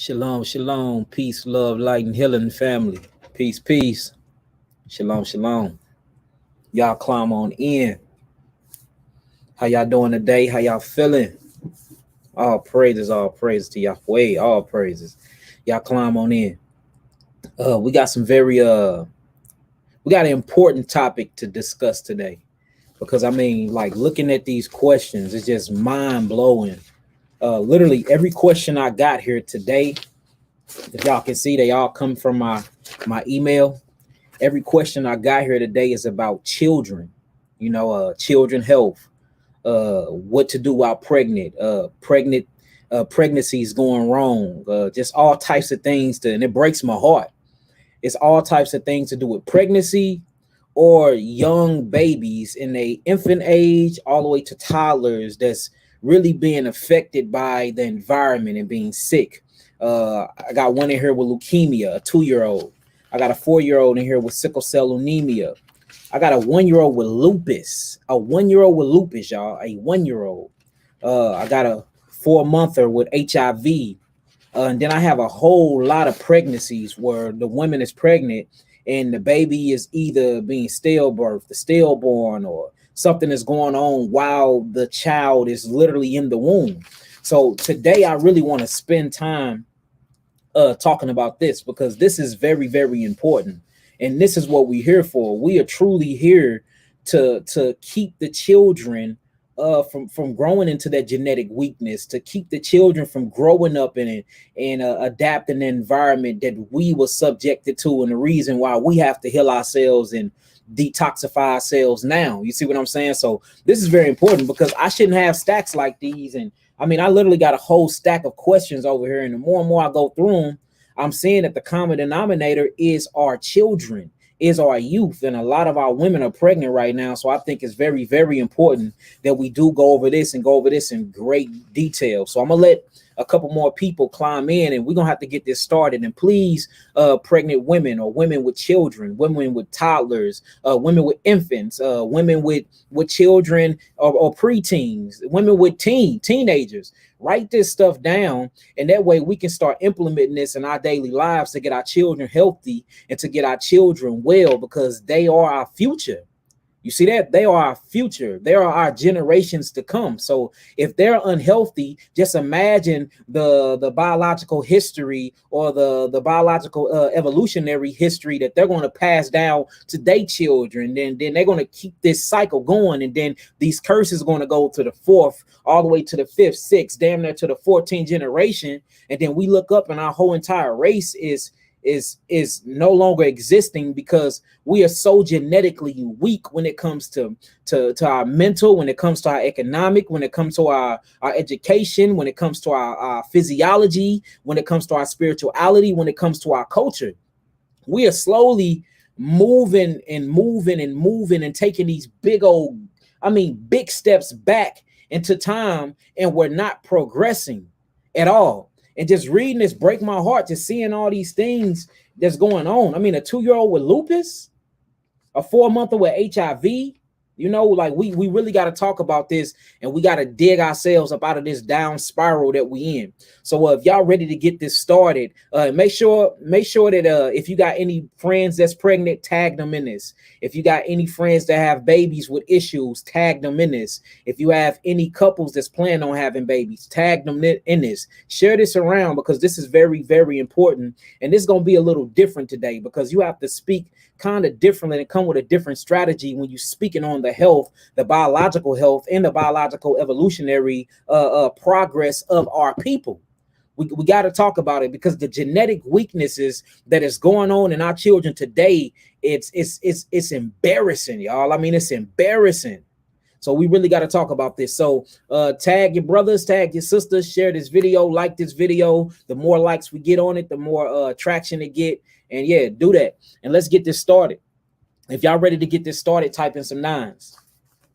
Shalom, shalom, peace, love, light, and healing, family. Peace, peace. Shalom, shalom. Y'all climb on in. How y'all doing today? How y'all feeling? All praises to Yahweh, all praises. Y'all climb on in. We got some we got an important topic to discuss today. Because I mean, like looking at these questions, it's just mind blowing. Literally every question I got here today, if y'all can see, they all come from my email. Every question I got here today is about children, children health, what to do while pregnancies going wrong, just all types of things and it breaks my heart. It's all types of things to do with pregnancy or young babies in a infant age all the way to toddlers that's really being affected by the environment and being sick. I got one in here with leukemia, a 2-year-old. I got a 4-year-old in here with sickle cell anemia. I got a 1-year-old with lupus. A 1-year-old with lupus, y'all. A 1-year-old. I got a 4-monther with HIV. And then I have a whole lot of pregnancies where the woman is pregnant and the baby is either being stillbirth, the stillborn, or something is going on while the child is literally in the womb. So today I really want to spend time talking about this because this is very, very important. And this is what we're here for. We are truly here to keep the children from growing into that genetic weakness, to keep the children from growing up in it and adapting the environment that we were subjected to, and the reason why we have to heal ourselves and detoxify ourselves now. You see what I'm saying? So this is very important because I shouldn't have stacks like these. And I mean, I literally got a whole stack of questions over here, and the more and more I go through them, I'm seeing that the common denominator is our children, is our youth, and a lot of our women are pregnant right now. So I think it's very, very important that we do go over this in great detail. So I'm gonna let a couple more people climb in, and we're gonna have to get this started. And please, pregnant women or women with children, women with toddlers, women with infants, women with children or preteens, women with teenagers, write this stuff down, and that way we can start implementing this in our daily lives to get our children healthy and to get our children well, because they are our future. You see that? They are our future. They are our generations to come. So if they're unhealthy, just imagine the biological history or the biological evolutionary history that they're going to pass down to their children. Then they're going to keep this cycle going. And then these curses are going to go to the fourth, all the way to the fifth, sixth, damn near to the 14th generation. And then we look up and our whole entire race is no longer existing because we are so genetically weak when it comes to our mental, when it comes to our economic, when it comes to our education, when it comes to our physiology, when it comes to our spirituality, when it comes to our culture. We are slowly moving and taking these big steps back into time, and we're not progressing at all. And just reading this break my heart, just seeing all these things that's going on. I mean, a 2-year-old with lupus, a 4-monther with HIV, like we really got to talk about this, and we got to dig ourselves up out of this down spiral that we in. So if y'all ready to get this started, make sure that if you got any friends that's pregnant, tag them in this. If you got any friends that have babies with issues, tag them in this. If you have any couples that's planning on having babies, tag them in this. Share this around, because this is very, very important. And this is going to be a little different today, because you have to speak kind of differently and come with a different strategy when you're speaking on the health, the biological health, and the biological evolutionary progress of our people. We got to talk about it, because the genetic weaknesses that is going on in our children today, it's embarrassing, y'all. I mean, it's embarrassing. So we really got to talk about this. So tag your brothers, tag your sisters, share this video, like this video. The more likes we get on it, the more traction it get. And yeah, do that. And let's get this started. If y'all ready to get this started, type in some 9s.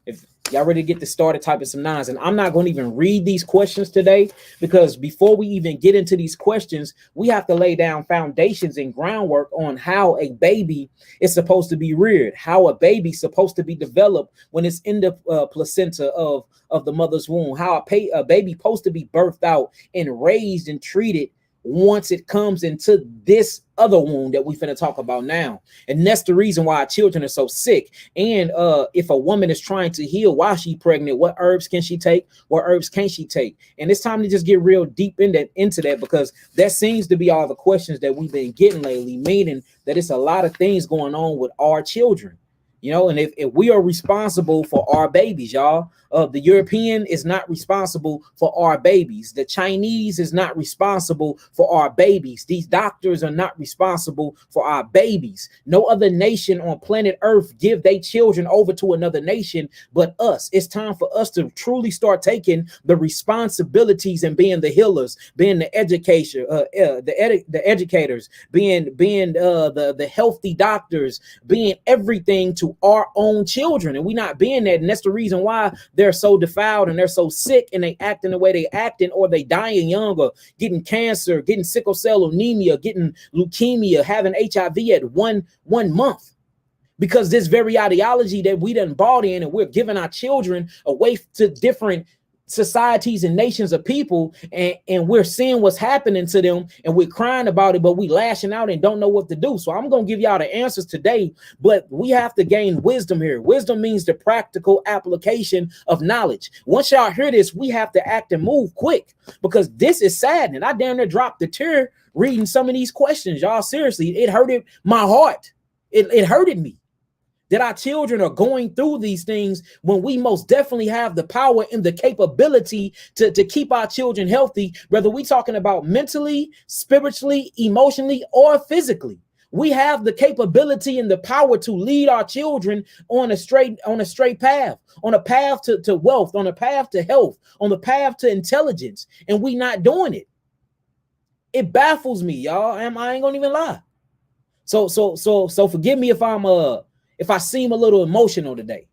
If y'all ready to get this started, type in some 9s. And I'm not going to even read these questions today, because before we even get into these questions, we have to lay down foundations and groundwork on how a baby is supposed to be reared, how a baby's supposed to be developed when it's in the placenta of the mother's womb, how a baby supposed to be birthed out and raised and treated once it comes into this other wound that we finna talk about now. And that's the reason why our children are so sick. And if a woman is trying to heal while she's pregnant, what herbs can she take? What herbs can she take? And it's time to just get real deep into that, because that seems to be all the questions that we've been getting lately, meaning that it's a lot of things going on with our children. You know, and if we are responsible for our babies, y'all, the European is not responsible for our babies. The Chinese is not responsible for our babies. These doctors are not responsible for our babies. No other nation on planet Earth give their children over to another nation but us. It's time for us to truly start taking the responsibilities and being the healers, being the education, the educators, being the healthy doctors, being everything to our own children. And we not being that. And that's the reason why they're so defiled and they're so sick and they acting the way they acting, or they dying young, or getting cancer, getting sickle cell anemia, getting leukemia, having HIV at one month. Because this very ideology that we done bought in, and we're giving our children away to different societies and nations of people, and we're seeing what's happening to them, and we're crying about it, but we lashing out and don't know what to do. So I'm going to give y'all the answers today, but we have to gain wisdom here. Wisdom means the practical application of knowledge. Once y'all hear this, we have to act and move quick, because this is saddening. I damn near dropped a tear reading some of these questions, y'all. Seriously, it hurted my heart. It hurted me that our children are going through these things when we most definitely have the power and the capability to keep our children healthy, whether we're talking about mentally, spiritually, emotionally, or physically. We have the capability and the power to lead our children on a straight path, on a path to wealth, on a path to health, on the path to intelligence, and we not doing it. It baffles me, y'all. I ain't gonna even lie. So forgive me if I seem a little emotional today,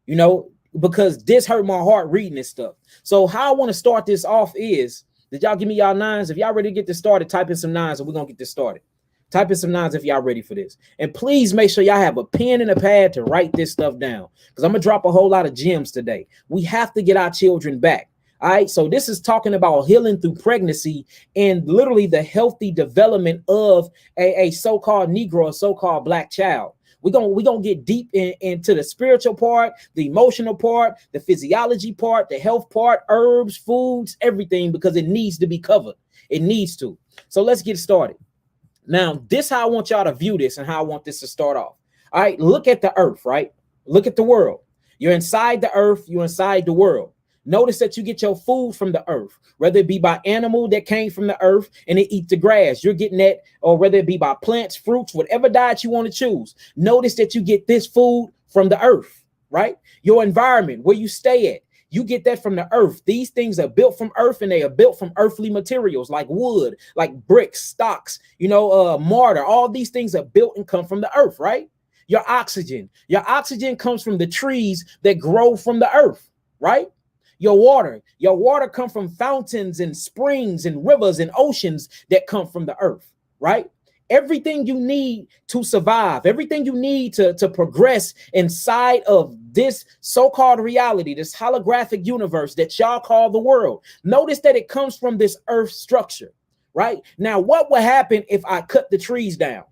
you know, because this hurt my heart reading this stuff. So how I want to start this off is, did y'all give me y'all nines? If y'all ready to get this started, type in some nines and we're going to get this started. Type in some nines if y'all ready for this. And please make sure y'all have a pen and a pad to write this stuff down, because I'm going to drop a whole lot of gems today. We have to get our children back. All right, so this is talking about healing through pregnancy and literally the healthy development of a so-called Negro, a so-called black child. We're gonna get deep into the spiritual part, the emotional part, the physiology part, the health part, herbs, foods, everything, because it needs to be covered. It needs to. So let's get started. Now, this is how I want y'all to view this and how I want this to start off. All right, look at the earth, right? Look at the world. You're inside the earth, you're inside the world. Notice that you get your food from the earth, whether it be by animal that came from the earth and they eat the grass. You're getting that, or whether it be by plants, fruits, whatever diet you want to choose. Notice that you get this food from the earth, right? Your environment, where you stay at, you get that from the earth. These things are built from earth, and they are built from earthly materials like wood, like bricks, stocks, mortar. All these things are built and come from the earth, right? Your oxygen comes from the trees that grow from the earth, right? Your water comes from fountains and springs and rivers and oceans that come from the earth, right? Everything you need to survive, everything you need to progress inside of this so-called reality, this holographic universe that y'all call the world. Notice that it comes from this earth structure, right? Now, what would happen if I cut the trees down?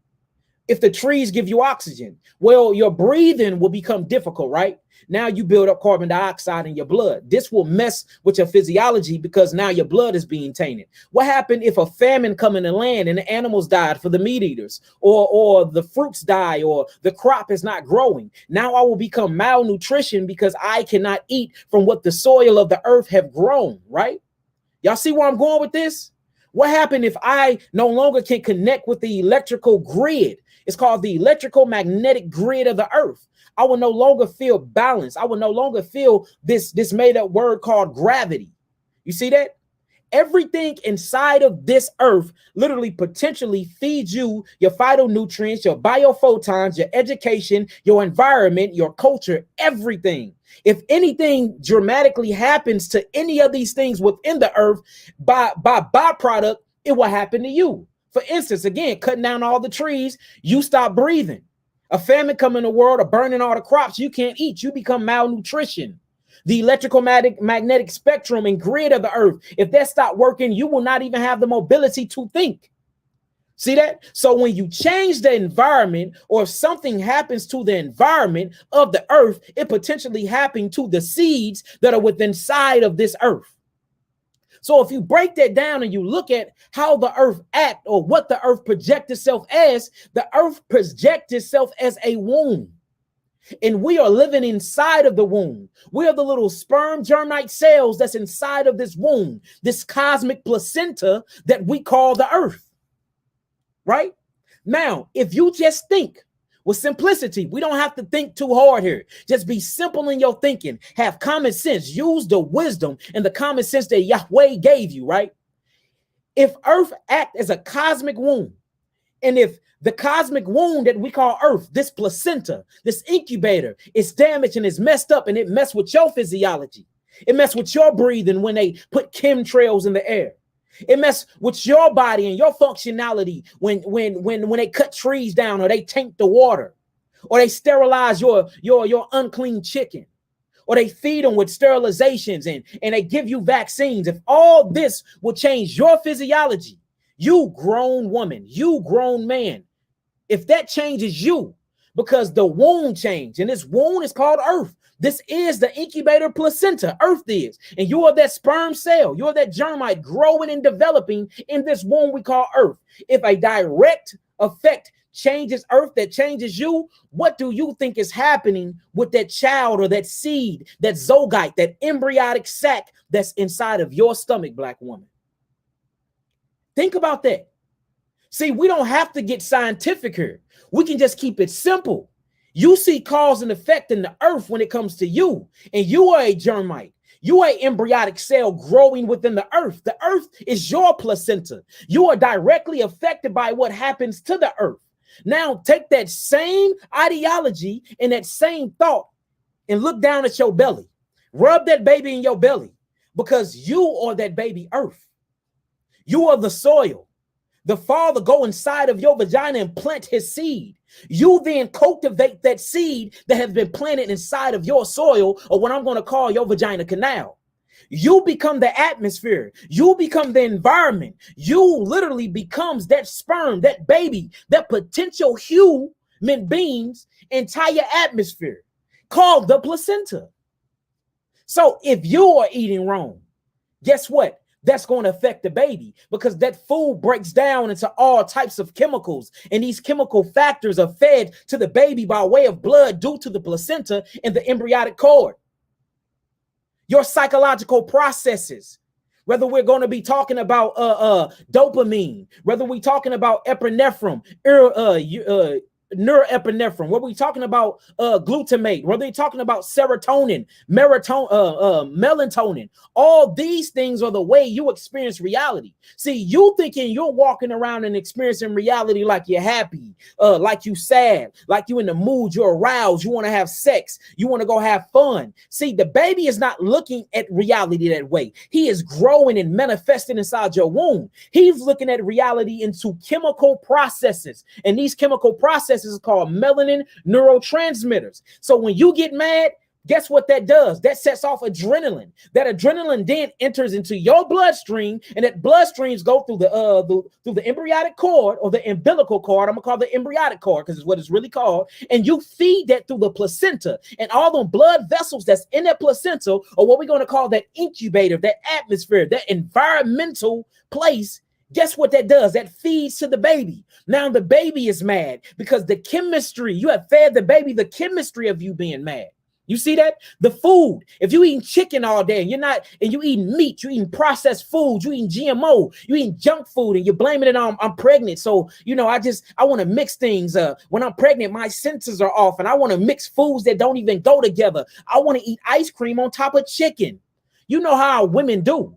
If the trees give you oxygen, well, your breathing will become difficult, right? Now you build up carbon dioxide in your blood. This will mess with your physiology, because now your blood is being tainted. What happened if a famine come in the land and the animals died for the meat eaters, or the fruits die, or the crop is not growing? Now I will become malnutrition because I cannot eat from what the soil of the earth have grown, right? Y'all see where I'm going with this? What happened if I no longer can connect with the electrical grid? It's called the electrical magnetic grid of the earth. I will no longer feel balance. I will no longer feel this made up word called gravity. You see that? Everything inside of this earth literally potentially feeds you your phytonutrients, your biophotons, your education, your environment, your culture, everything. If anything dramatically happens to any of these things within the earth, by byproduct, it will happen to you. For instance, again, cutting down all the trees, you stop breathing. A famine come in the world, or burning all the crops, you can't eat. You become malnutrition. The electrical magnetic spectrum and grid of the earth, if that stop working, you will not even have the mobility to think. See that? So when you change the environment, or if something happens to the environment of the earth, it potentially happened to the seeds that are within inside of this earth. So if you break that down and you look at how the earth act, or what the earth projects itself as, the earth projects itself as a womb. And we are living inside of the womb. We are the little sperm germite cells that's inside of this womb, this cosmic placenta that we call the earth. Right? Now, if you just think with simplicity, we don't have to think too hard here. Just be simple in your thinking. Have common sense. Use the wisdom and the common sense that Yahweh gave you, right? If earth act as a cosmic womb, and if the cosmic womb that we call earth, this placenta, this incubator, is damaged and is messed up, and it messed with your physiology. It messed with your breathing when they put chemtrails in the air. It messes with your body and your functionality when they cut trees down, or they taint the water, or they sterilize your unclean chicken, or they feed them with sterilizations and they give you vaccines. If all this will change your physiology, you grown woman, you grown man, if that changes you, because the womb changed, and this womb is called earth. This is the incubator placenta, earth is. And you are that sperm cell. You're that germite growing and developing in this womb we call earth. If a direct effect changes earth, that changes you, what do you think is happening with that child, or that seed, that zogite, that embryonic sac that's inside of your stomach, black woman? Think about that. See, we don't have to get scientific here. We can just keep it simple. You see cause and effect in the earth when it comes to you, and you are a germite. You are an embryonic cell growing within the earth. The earth is your placenta. You are directly affected by what happens to the earth. Now take that same ideology and that same thought and look down at your belly. Rub that baby in your belly, because you are that baby earth. You are the soil. The Father go inside of your vagina and plant his seed. You then cultivate that seed that has been planted inside of your soil, or what I'm going to call your vagina canal. You become the atmosphere. You become the environment. You literally becomes that sperm, that baby, that potential human being's entire atmosphere, called the placenta. So if you are eating wrong, guess what? That's going to affect the baby, because that food breaks down into all types of chemicals, and these chemical factors are fed to the baby by way of blood due to the placenta and the embryonic cord. Your psychological processes, whether we're going to be talking about dopamine, whether we're talking about epinephrine, neuroepinephrine, whether we're talking about glutamate, whether we're talking about serotonin, melatonin, all these things are the way you experience reality. See, you thinking you're walking around and experiencing reality like you're happy, like you sad, like you in the mood, you're aroused, you want to have sex, you want to go have fun. See, the baby is not looking at reality that way. He is growing and manifesting inside your womb. He's looking at reality into chemical processes, and these chemical processes is called melanin neurotransmitters. So when you get mad, guess what that does? That sets off adrenaline. That adrenaline then enters into your bloodstream, and that bloodstreams go through the embryonic cord, or the umbilical cord. I'm gonna call the embryonic cord because it's what it's really called. And you feed that through the placenta, and all the blood vessels that's in that placenta, or what we're gonna call that incubator, that atmosphere, that environmental place. Guess what that does? That feeds to the baby. Now the baby is mad because the chemistry, you have fed the baby the chemistry of you being mad. You see that? The food, if you eating chicken all day and you eating meat, you eating processed food, you eating GMO, you eating junk food, and you're blaming it on I'm pregnant. So, I want to mix things. When I'm pregnant, my senses are off, and I want to mix foods that don't even go together. I want to eat ice cream on top of chicken. You know how women do.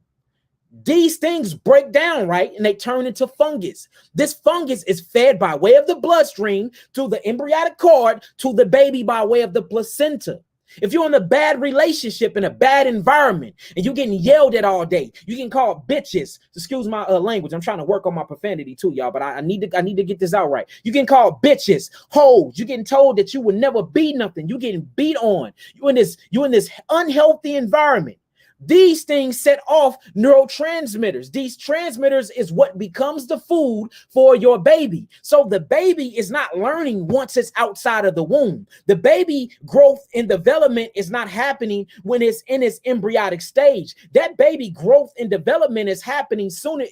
These things break down, right? And they turn into fungus. This fungus is fed by way of the bloodstream to the embryonic cord to the baby by way of the placenta. If you're in a bad relationship, in a bad environment, and you're getting yelled at all day, you can call bitches. Excuse my language. I'm trying to work on my profanity too, y'all. But I need to get this out right. You can call bitches, hoes. You're getting told that you will never be nothing. You're getting beat on. You're in this unhealthy environment. These things set off neurotransmitters. These transmitters is what becomes the food for your baby. So the baby is not learning once it's outside of the womb. The baby growth and development is not happening when it's in its embryonic stage. That baby growth and development is happening sooner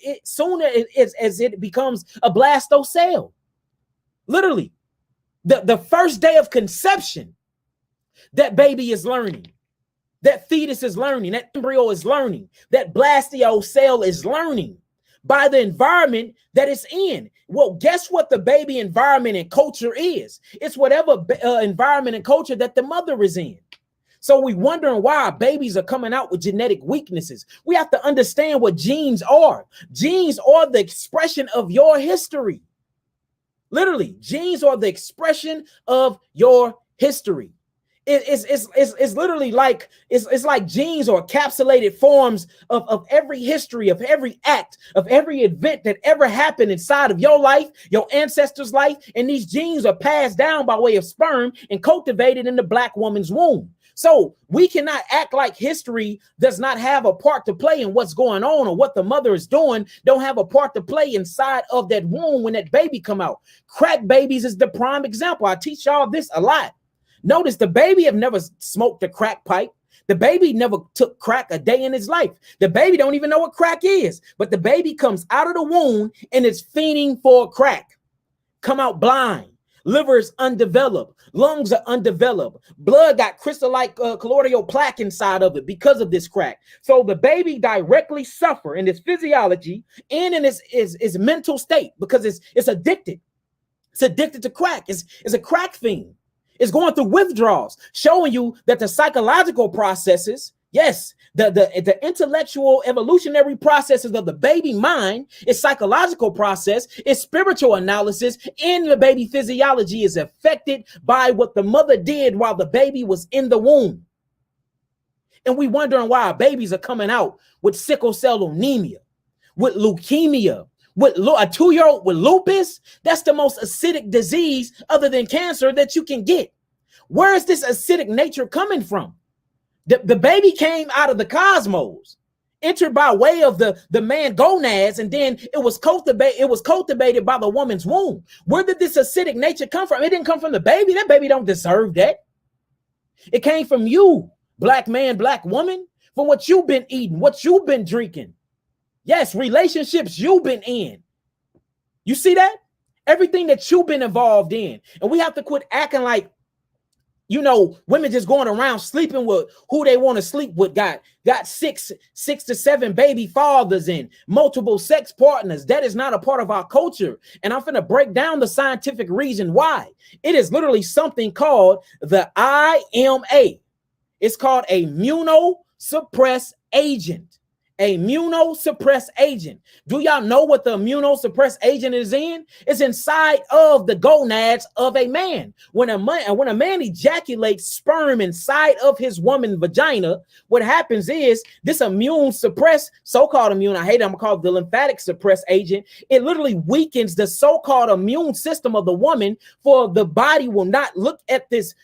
as it becomes a blastocell. Literally, the first day of conception, that baby is learning. That fetus is learning, that embryo is learning, that blastocell is learning by the environment that it's in. Well, guess what the baby environment and culture is? It's whatever environment and culture that the mother is in. So we wondering why babies are coming out with genetic weaknesses. We have to understand what genes are. Genes are the expression of your history. Literally, genes are the expression of your history. It's literally like it's like genes or encapsulated forms of every history, of every act, of every event that ever happened inside of your life, your ancestors' life, and these genes are passed down by way of sperm and cultivated in the black woman's womb. So we cannot act like history does not have a part to play in what's going on, or what the mother is doing don't have a part to play inside of that womb when that baby come out. Crack babies is the prime example. I teach y'all this a lot. Notice the baby have never smoked a crack pipe. The baby never took crack a day in his life. The baby don't even know what crack is, but the baby comes out of the womb and is fiending for crack. Come out blind. Liver is undeveloped. Lungs are undeveloped. Blood got crystal-like colloidal plaque inside of it because of this crack. So the baby directly suffer in its physiology and in its mental state because it's addicted. It's addicted to crack. It's a crack fiend. It's going through withdrawals, showing you that the psychological processes, yes, the intellectual evolutionary processes of the baby mind, its psychological process, its spiritual analysis, and the baby physiology is affected by what the mother did while the baby was in the womb. And we wondering why our babies are coming out with sickle cell anemia, with leukemia, with a 2-year-old with lupus. That's the most acidic disease other than cancer that you can get. Where is this acidic nature coming from? The baby came out of the cosmos, entered by way of the man gonads, and then it was cultivated by the woman's womb. Where did this acidic nature come from? It didn't come from the baby. That baby don't deserve that. It came from you, black man, black woman, from what you've been eating, what you've been drinking. Yes, relationships you've been in. You see that? Everything that you've been involved in. And we have to quit acting like, women just going around sleeping with who they want to sleep with, got six to seven baby fathers and multiple sex partners. That is not a part of our culture. And I'm going to break down the scientific reason why. It is literally something called the IMA. It's called a immunosuppressed agent. A immunosuppressed agent. Do y'all know what the immunosuppressed agent is in? It's inside of the gonads of a man. When a man ejaculates sperm inside of his woman's vagina, what happens is this immune suppressed, so-called immune, I hate it, I'm gonna call it the lymphatic suppressed agent. It literally weakens the so-called immune system of the woman, for the body will not look at this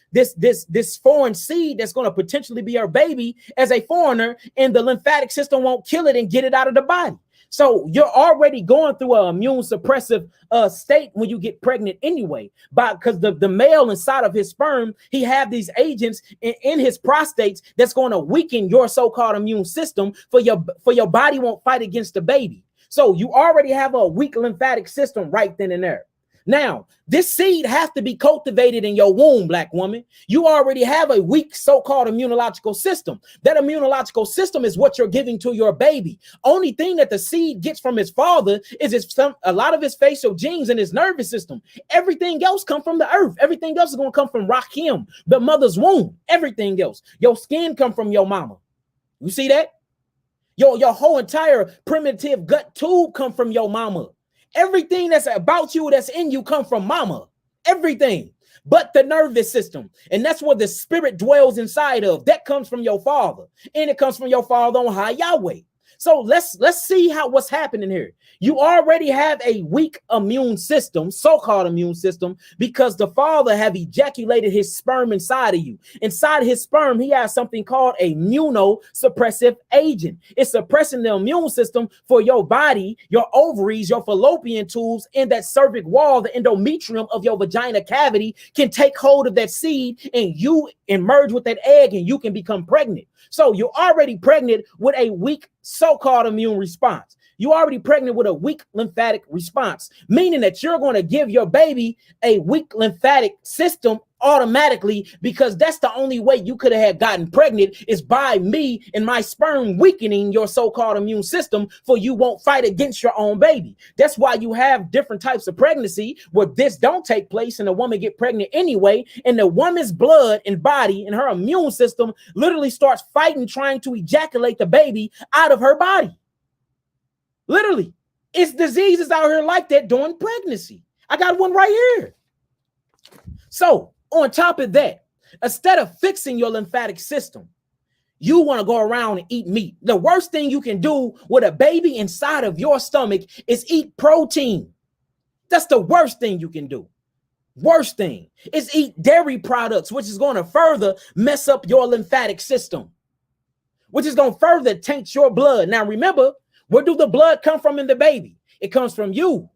foreign seed that's going to potentially be her baby as a foreigner, and the lymphatic system won't kill it and get it out of the body. So you're already going through an immune suppressive state when you get pregnant anyway, because the male inside of his sperm, he have these agents in his prostates that's going to weaken your so-called immune system, for your body won't fight against the baby. So you already have a weak lymphatic system right then and there. Now, this seed has to be cultivated in your womb, black woman. You already have a weak so-called immunological system. That immunological system is what you're giving to your baby. Only thing that the seed gets from his father is a lot of his facial genes and his nervous system. Everything else come from the earth. Everything else is going to come from Rahim, the mother's womb. Everything else. Your skin come from your mama. You see that? Your whole entire primitive gut tube come from your mama. Everything that's about you, that's in you, come from mama. Everything. but the nervous system. And that's where the spirit dwells inside of. That comes from your father. And it comes from your father on high, Yahweh. So let's see what's happening here. You already have a weak immune system, so-called immune system, because the father have ejaculated his sperm inside of you. Inside his sperm, he has something called a immunosuppressive agent. It's suppressing the immune system for your body, your ovaries, your fallopian tubes, and that cervic wall, the endometrium of your vagina cavity can take hold of that seed and you emerge with that egg and you can become pregnant. So you're already pregnant with a weak so-called immune response. You're already pregnant with a weak lymphatic response, meaning that you're going to give your baby a weak lymphatic system automatically, because that's the only way you could have gotten pregnant is by me and my sperm weakening your so-called immune system, for you won't fight against your own baby. That's why you have different types of pregnancy where this don't take place and the woman get pregnant anyway, and the woman's blood and body and her immune system literally starts fighting, trying to ejaculate the baby out of her body. Literally, it's diseases out here like that during pregnancy. I got one right here. So on top of that, instead of fixing your lymphatic system, you want to go around and eat meat. The worst thing you can do with a baby inside of your stomach is eat protein. That's the worst thing you can do. Worst thing is eat dairy products, which is going to further mess up your lymphatic system, which is going to further taint your blood. Now, remember, where do the blood come from in the baby? It comes from you.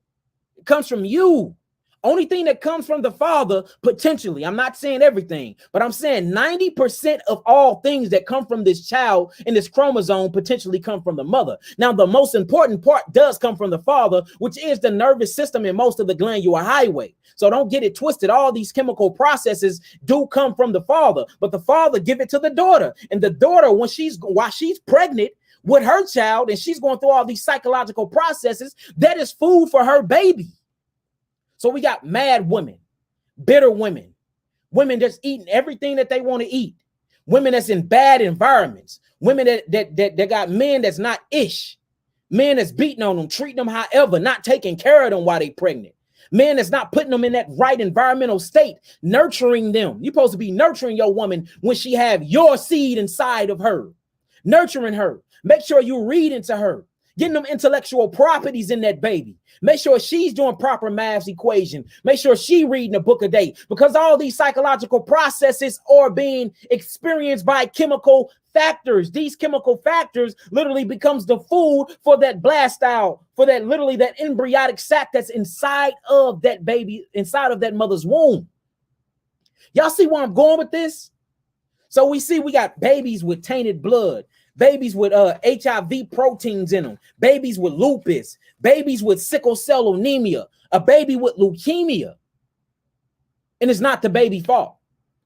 It comes from you. Only thing that comes from the father, potentially, I'm not saying everything, but I'm saying 90% of all things that come from this child in this chromosome potentially come from the mother. Now, the most important part does come from the father, which is the nervous system and most of the glandular highway. So don't get it twisted. All these chemical processes do come from the father, but the father give it to the daughter. And the daughter, while she's pregnant with her child and she's going through all these psychological processes, that is food for her baby. So we got mad women, bitter women, women that's eating everything that they want to eat, women that's in bad environments, women that got men that's not ish, men that's beating on them, treating them however, not taking care of them while they pregnant, men that's not putting them in that right environmental state, nurturing them. You're supposed to be nurturing your woman when she have your seed inside of her, nurturing her. Make sure you read into her, getting them intellectual properties in that baby. Make sure she's doing proper math equation. Make sure she reading a book a day, because all these psychological processes are being experienced by chemical factors. These chemical factors literally becomes the food for that blastile, for that literally that embryonic sac that's inside of that baby, inside of that mother's womb. Y'all see where I'm going with this? So we got babies with tainted blood, babies with HIV proteins in them, babies with lupus, babies with sickle cell anemia, a baby with leukemia. And it's not the baby's fault.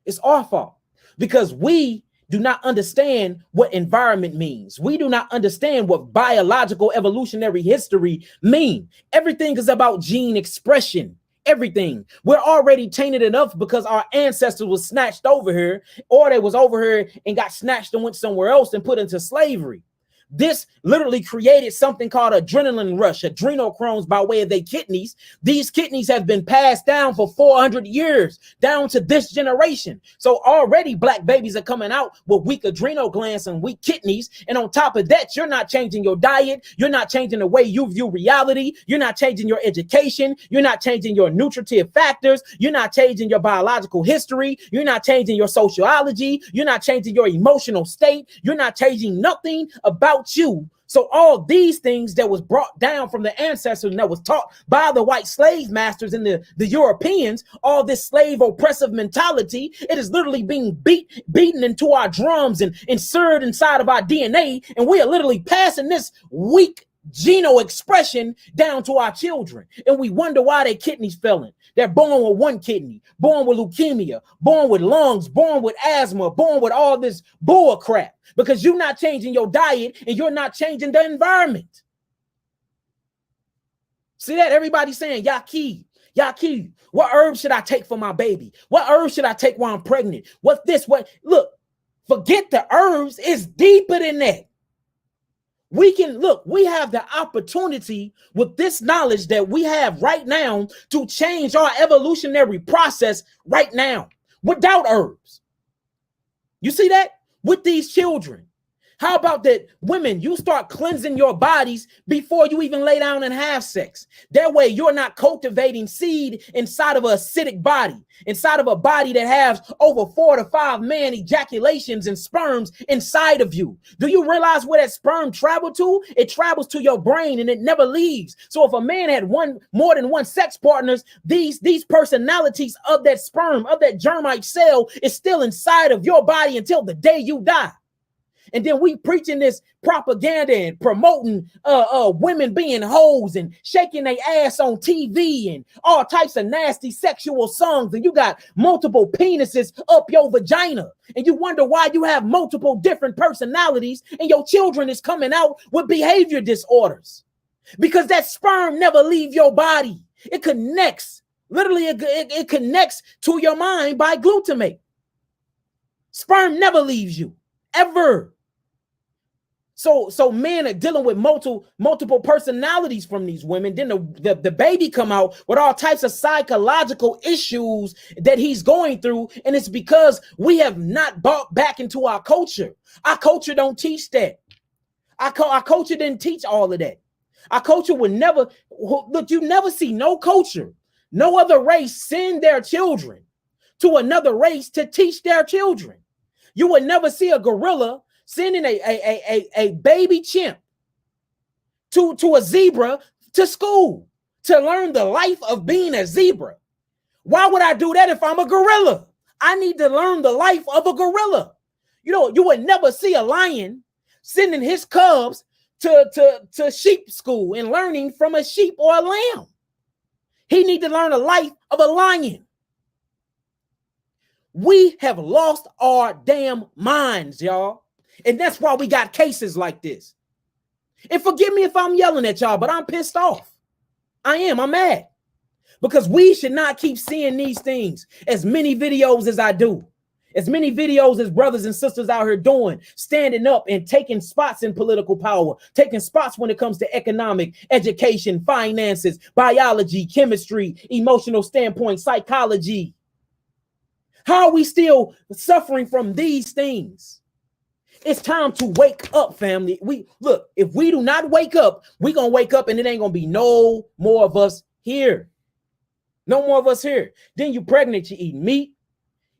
It's our fault, because we do not understand what environment means. We do not understand what biological evolutionary history mean. Everything is about gene expression. Everything. We're already tainted enough because our ancestors was snatched over here, or they was over here and got snatched and went somewhere else and put into slavery. This literally created something called adrenaline rush, adrenochromes by way of their kidneys. These kidneys have been passed down for 400 years down to this generation. So already black babies are coming out with weak adrenal glands and weak kidneys. And on top of that, you're not changing your diet. You're not changing the way you view reality. You're not changing your education. You're not changing your nutritive factors. You're not changing your biological history. You're not changing your sociology. You're not changing your emotional state. You're not changing nothing about you. So all these things that was brought down from the ancestors and that was taught by the white slave masters and the Europeans, all this slave oppressive mentality, it is literally being beaten into our drums and inserted inside of our DNA. And we are literally passing this weak geno expression down to our children. And we wonder why their kidneys failing. They're born with one kidney, born with leukemia, born with lungs, born with asthma, born with all this bull crap, because you're not changing your diet and you're not changing the environment. See that? Everybody saying, Yaki, what herb should I take for my baby? What herb should I take while I'm pregnant? What this, what? Look, forget the herbs. It's deeper than that. We can look, we have the opportunity with this knowledge that we have right now to change our evolutionary process right now without herbs. You see that with these children? How about that, women, you start cleansing your bodies before you even lay down and have sex. That way you're not cultivating seed inside of an acidic body, inside of a body that has over 4 to 5 man ejaculations and sperms inside of you. Do you realize where that sperm travel to? It travels to your brain and it never leaves. So if a man had more than one sex partners, these personalities of that sperm, of that germite cell is still inside of your body until the day you die. And then we preaching this propaganda and promoting women being hoes and shaking their ass on TV and all types of nasty sexual songs. And you got multiple penises up your vagina. And you wonder why you have multiple different personalities and your children is coming out with behavior disorders. Because that sperm never leave your body. It connects. Literally, it connects to your mind by glutamate. Sperm never leaves you, ever. So men are dealing with multiple personalities from these women. Then the baby come out with all types of psychological issues that he's going through. And it's because we have not brought back into our culture. Our culture don't teach that. Our culture didn't teach all of that. Our culture would never, look, you never see no culture, no other race send their children to another race to teach their children. You would never see a gorilla sending a baby chimp to a zebra to school to learn the life of being a zebra. Why would I do that if I'm a gorilla? I need to learn the life of a gorilla. You know, you would never see a lion sending his cubs to sheep school and learning from a sheep or a lamb. He need to learn the life of a lion. We have lost our damn minds, y'all. And that's why we got cases like this. And forgive me if I'm yelling at y'all, but I'm pissed off. I am. I'm mad. Because we should not keep seeing these things. As many videos as I do. As many videos as brothers and sisters out here doing. Standing up and taking spots in political power. Taking spots when it comes to economic, education, finances, biology, chemistry, emotional standpoint, psychology. How are we still suffering from these things? It's time to wake up, family. Look, if we do not wake up, we're going to wake up and it ain't going to be no more of us here. No more of us here. Then you're pregnant, you're eating meat,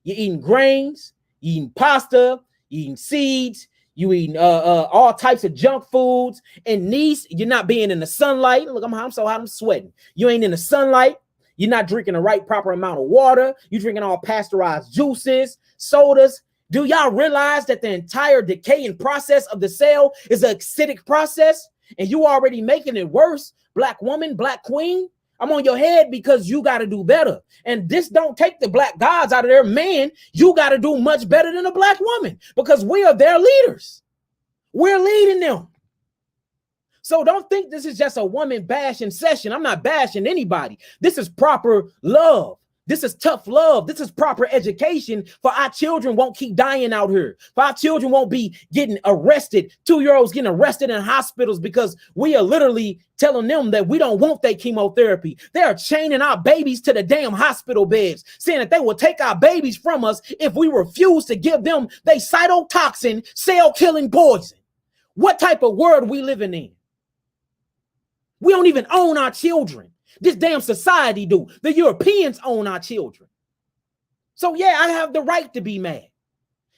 you're eating grains, you're eating pasta, you're eating seeds, you eating all types of junk foods. And these, you're not being in the sunlight. Look, I'm so hot, I'm sweating. You ain't in the sunlight. You're not drinking the right proper amount of water. You're drinking all pasteurized juices, sodas. Do y'all realize that the entire decaying process of the cell is an acidic process? And you already making it worse, black woman, black queen? I'm on your head because you got to do better. And this don't take the black gods out of there. Man, you got to do much better than a black woman because we are their leaders. We're leading them. So don't think this is just a woman bashing session. I'm not bashing anybody. This is proper love. This is tough love. This is proper education for our children won't keep dying out here. For our children won't be getting arrested. 2-year-olds getting arrested in hospitals because we are literally telling them that we don't want their chemotherapy. They are chaining our babies to the damn hospital beds, saying that they will take our babies from us if we refuse to give them their cytotoxin, cell-killing poison. What type of world we living in? We don't even own our children. This damn society do. The Europeans own our children. So yeah, I have the right to be mad.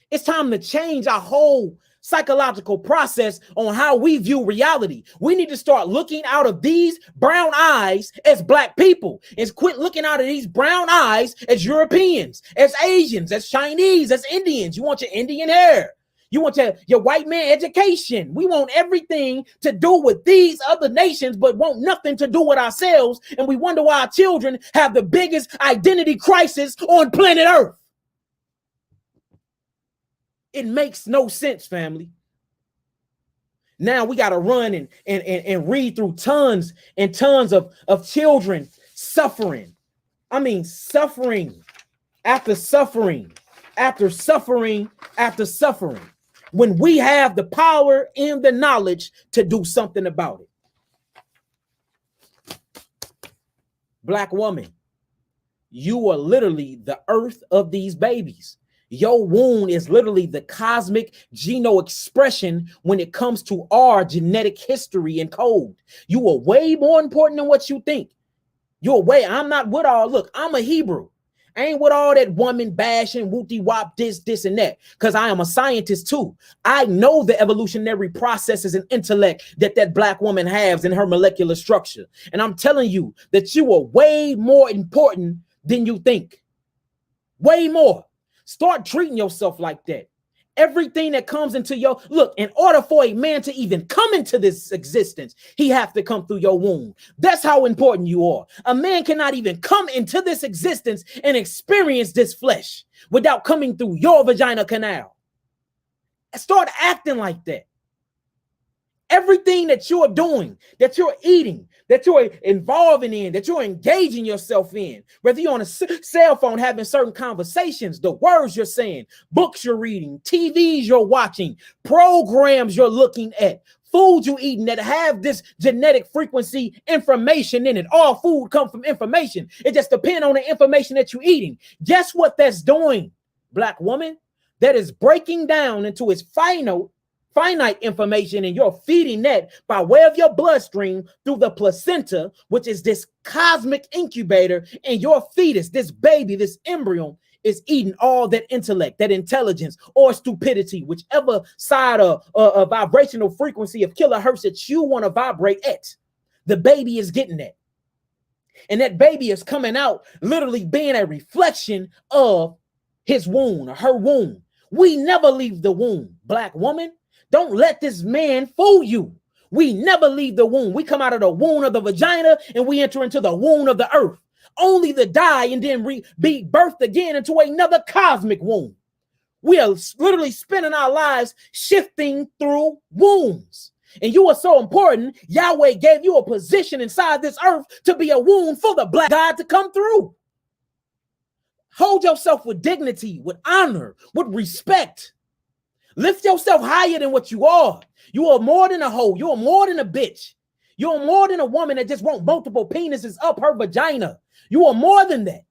It's time to change our whole psychological process on how we view reality. We need to start looking out of these brown eyes as black people and quit looking out of these brown eyes as Europeans, as Asians, as Chinese, as Indians. You want your Indian hair. You want your white man education. We want everything to do with these other nations, but want nothing to do with ourselves. And we wonder why our children have the biggest identity crisis on planet Earth. It makes no sense, family. Now we got to run and read through tons and tons of children suffering. I mean, suffering after suffering after suffering after suffering. when we have the power and the knowledge to do something about it. Black woman, you are literally the earth of these babies. Your womb is literally the cosmic geno expression when it comes to our genetic history and code. You are way more important than what you think. You're way, I'm not with all, look, I'm a Hebrew. I ain't with all that woman bashing, whoopty wop, this, and that, because I am a scientist too. I know the evolutionary processes and intellect that black woman has in her molecular structure. And I'm telling you that you are way more important than you think. Way more. Start treating yourself like that. Everything that comes into your look, in order for a man to even come into this existence, he have to come through your womb. That's how important you are. A man cannot even come into this existence and experience this flesh without coming through your vagina canal. Start acting like that. Everything that you're doing, that you're eating, that you're involving in, that you're engaging yourself in, whether you're on a cell phone having certain conversations, the words you're saying, books you're reading, TVs you're watching, programs you're looking at, food you're eating that have this genetic frequency information in it. All food comes from information. It just depends on the information that you're eating. Guess what that's doing, black woman? That is breaking down into its finite information, and you're feeding that by way of your bloodstream through the placenta, which is this cosmic incubator, and your fetus, this baby, this embryo, is eating all that intellect, that intelligence, or stupidity, whichever side of a vibrational frequency of kilohertz that you want to vibrate at. The baby is getting that. And that baby is coming out literally being a reflection of his womb or her womb. We never leave the womb, black woman. Don't let this man fool you. We never leave the womb. We come out of the womb of the vagina and we enter into the womb of the earth, only to die and then be birthed again into another cosmic womb. We are literally spending our lives shifting through wombs. And you are so important, Yahweh gave you a position inside this earth to be a womb for the black God to come through. Hold yourself with dignity, with honor, with respect. Lift yourself higher than what you are. You are more than a hoe. You are more than a bitch. You are more than a woman that just wants multiple penises up her vagina. You are more than that.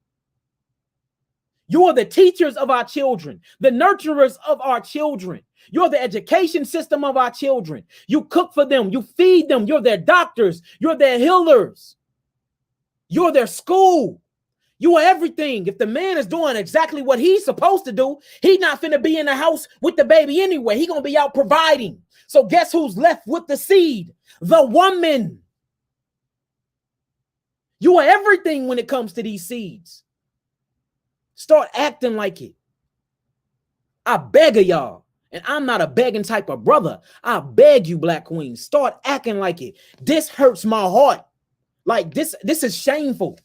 You are the teachers of our children, the nurturers of our children. You're the education system of our children. You cook for them. You feed them. You're their doctors. You're their healers. You're their school. You are everything. If the man is doing exactly what he's supposed to do, he's not finna be in the house with the baby anyway. He's gonna be out providing. So guess who's left with the seed? The woman. You are everything when it comes to these seeds. Start acting like it. I beg of y'all. And I'm not a begging type of brother. I beg you, black queens, start acting like it. This hurts my heart. Like this is shameful.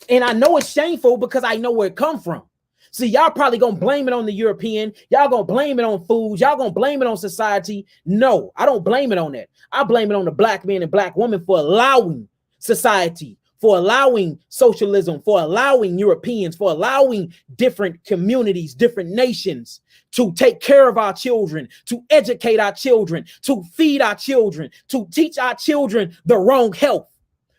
And I know it's shameful because I know where it come from. See, y'all probably gonna blame it on the European. Y'all gonna blame it on foods. Y'all gonna blame it on society. No, I don't blame it on that. I blame it on the black man and black woman for allowing society, for allowing socialism, for allowing Europeans, for allowing different communities, different nations to take care of our children, to educate our children, to feed our children, to teach our children the wrong health.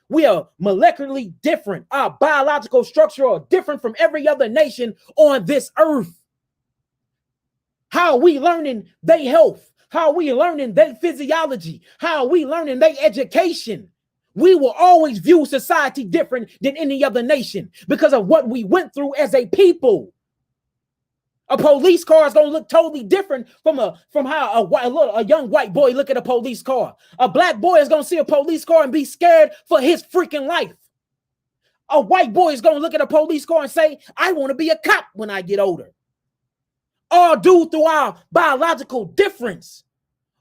We are molecularly different. Our biological structure are different from every other nation on this earth. How are we learning their health? How are we learning their physiology? How are we learning their education? We will always view society different than any other nation because of what we went through as a people. A police car is going to look totally different from how a young white boy look at a police car. A black boy is going to see a police car and be scared for his freaking life. A white boy is going to look at a police car and say, I want to be a cop when I get older. All due through our biological difference,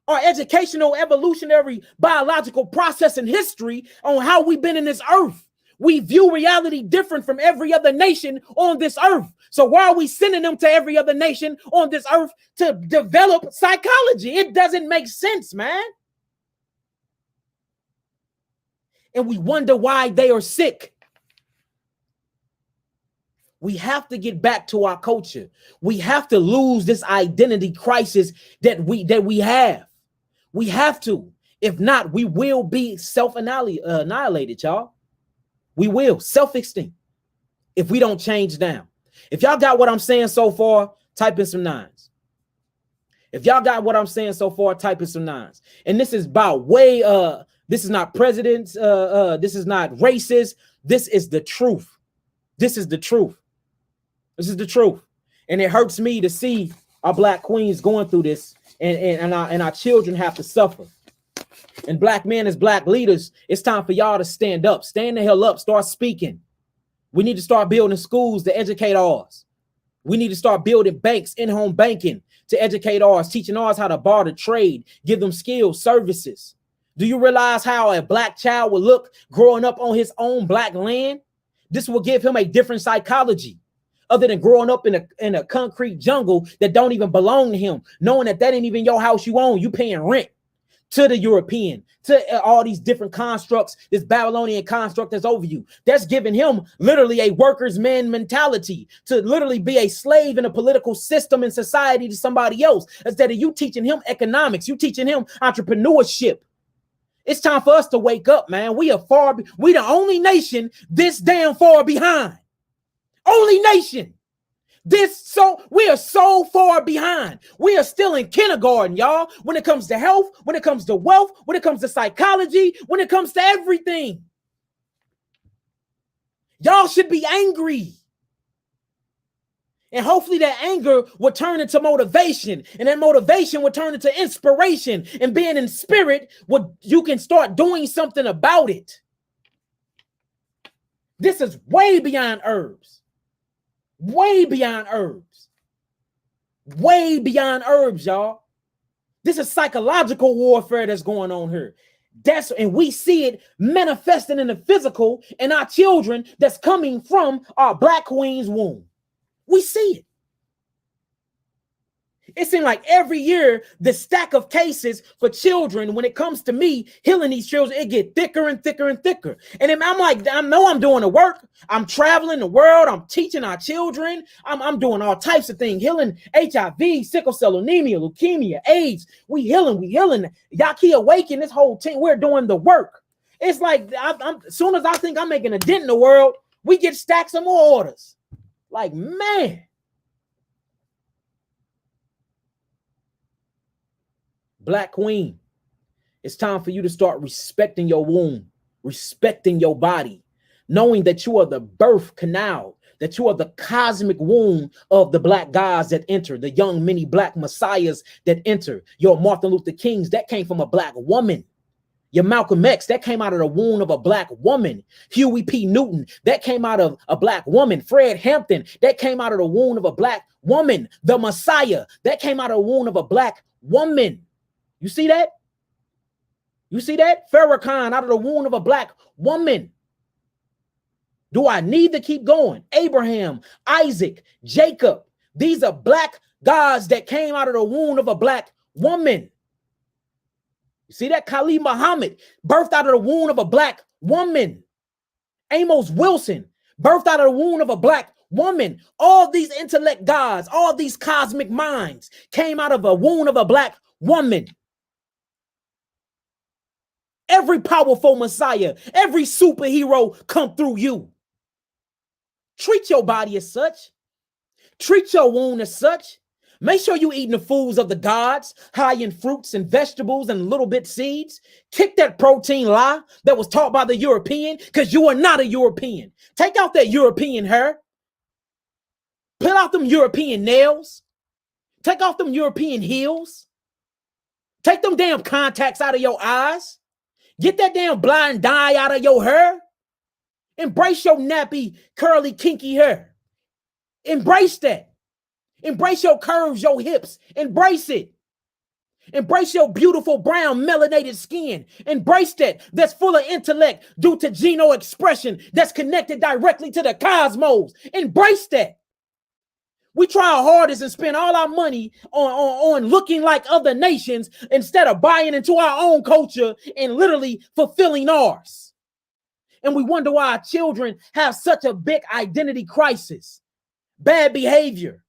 our educational, evolutionary, biological process and history on how we've been in this earth. We view reality different from every other nation on this earth. So why are we sending them to every other nation on this earth to develop psychology? It doesn't make sense, man. And we wonder why they are sick. We have to get back to our culture. We have to lose this identity crisis that we have. We have to. If not, we will be annihilated, y'all. We will. Self-extinct if we don't change now. If y'all got what I'm saying so far, type in some nines. If y'all got what I'm saying so far, type in some nines. And this is by way, this is not presidents, this is not racist. This is the truth. This is the truth. This is the truth. And it hurts me to see our black queens going through this, and our children have to suffer. And black men as black leaders, it's time for y'all to stand up. Stand the hell up. Start speaking. We need to start building schools to educate ours. We need to start building banks, in-home banking to educate ours, teaching ours how to barter trade, give them skills, services. Do you realize how a black child will look growing up on his own black land? This will give him a different psychology other than growing up in a concrete jungle that don't even belong to him, knowing that ain't even your house you own. You paying rent to the European, to all these different constructs, this Babylonian construct that's over you. That's giving him literally a worker's man mentality to literally be a slave in a political system and society to somebody else. Instead of you teaching him economics, you teaching him entrepreneurship. It's time for us to wake up, man. We the only nation this damn far behind. Only nation. We are so far behind. We are still in kindergarten, y'all. When it comes to health, when it comes to wealth, when it comes to psychology, when it comes to everything. Y'all should be angry. And hopefully that anger will turn into motivation. And that motivation will turn into inspiration. And being in spirit, you can start doing something about it. This is way beyond herbs. Way beyond herbs. Way beyond herbs, y'all. This is psychological warfare that's going on here. And we see it manifesting in the physical in our children that's coming from our black queen's womb. We see it. It seems like every year, the stack of cases for children, when it comes to me healing these children, it get thicker and thicker and thicker. And I'm like, I know I'm doing the work. I'm traveling the world. I'm teaching our children. I'm doing all types of things, healing HIV, sickle cell anemia, leukemia, AIDS. We healing. Y'all keep awakening this whole team. We're doing the work. It's like, as soon as I think I'm making a dent in the world, we get stacks of more orders. Like, man. Black queen, it's time for you to start respecting your womb, respecting your body, knowing that you are the birth canal, that you are the cosmic womb of the black gods that enter, the young many black messiahs that enter. Your Martin Luther Kings, that came from a black woman. Your Malcolm X, that came out of the womb of a black woman. Huey P. Newton, that came out of a black woman. Fred Hampton, that came out of the womb of a black woman. The Messiah, that came out of the womb of a black woman. You see that? You see that? Farrakhan out of the womb of a black woman. Do I need to keep going? Abraham, Isaac, Jacob. These are black gods that came out of the womb of a black woman. You see that? Khalid Muhammad, birthed out of the womb of a black woman. Amos Wilson, birthed out of the womb of a black woman. All these intellect gods, all these cosmic minds came out of a womb of a black woman. Every powerful messiah, every superhero come through you. Treat your body as such. Treat your womb as such. Make sure you eating the foods of the gods, high in fruits and vegetables and little bit seeds. Kick that protein lie that was taught by the European, because you are not a European. Take out that European hair. Put out them European nails. Take off them European heels. Take them damn contacts out of your eyes. Get that damn blind dye out of your hair. Embrace your nappy, curly, kinky hair. Embrace that. Embrace your curves, your hips. Embrace it. Embrace your beautiful brown melanated skin. Embrace that. That's full of intellect due to geno expression that's connected directly to the cosmos. Embrace that. We try our hardest and spend all our money on looking like other nations instead of buying into our own culture and literally fulfilling ours. And we wonder why our children have such a big identity crisis. Bad behavior.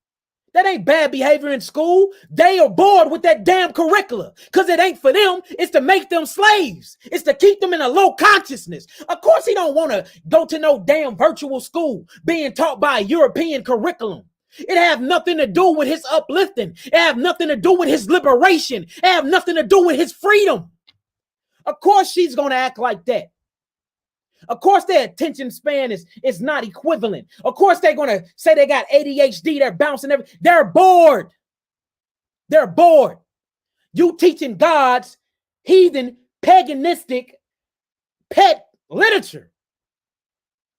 That ain't bad behavior in school. They are bored with that damn curricula because it ain't for them. It's to make them slaves. It's to keep them in a low consciousness. Of course, he don't want to go to no damn virtual school being taught by a European curriculum. It have nothing to do with his uplifting. It have nothing to do with his liberation. It have nothing to do with his freedom. Of course, she's going to act like that. Of course, their attention span is not equivalent. Of course, they're going to say they got ADHD. They're bouncing everything. They're bored. They're bored. You teaching God's heathen, paganistic, pet literature.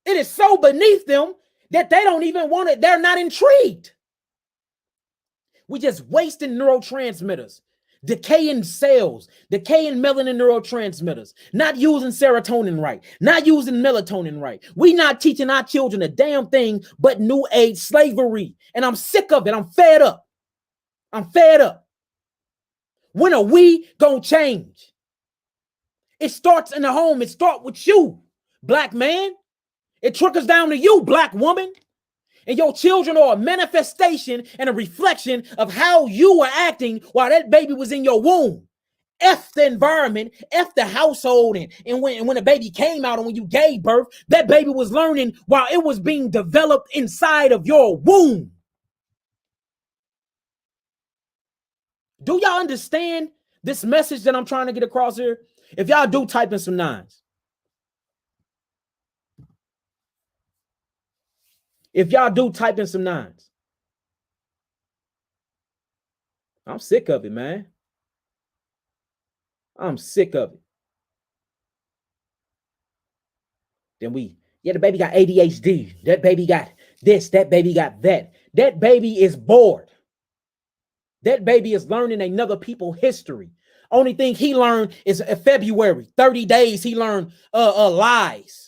It is so beneath them that they don't even want it. They're not intrigued. We just wasting neurotransmitters. Decaying cells, decaying melanin neurotransmitters, not using serotonin right, not using melatonin right. We not teaching our children a damn thing but new age slavery. And I'm sick of it. I'm fed up. I'm fed up. When are we gonna change? It starts in the home. It starts with you, black man. It trickles down to you, black woman. And your children are a manifestation and a reflection of how you were acting while that baby was in your womb. F the environment, F the household. And when the baby came out and when you gave birth, that baby was learning while it was being developed inside of your womb. Do y'all understand this message that I'm trying to get across here? If y'all do, type in some nines. If y'all do, type in some nines. I'm sick of it, man. I'm sick of it. Then the baby got ADHD. That baby got this. That baby got that. That baby is bored. That baby is learning another people's history. Only thing he learned is February, 30 days he learned lies.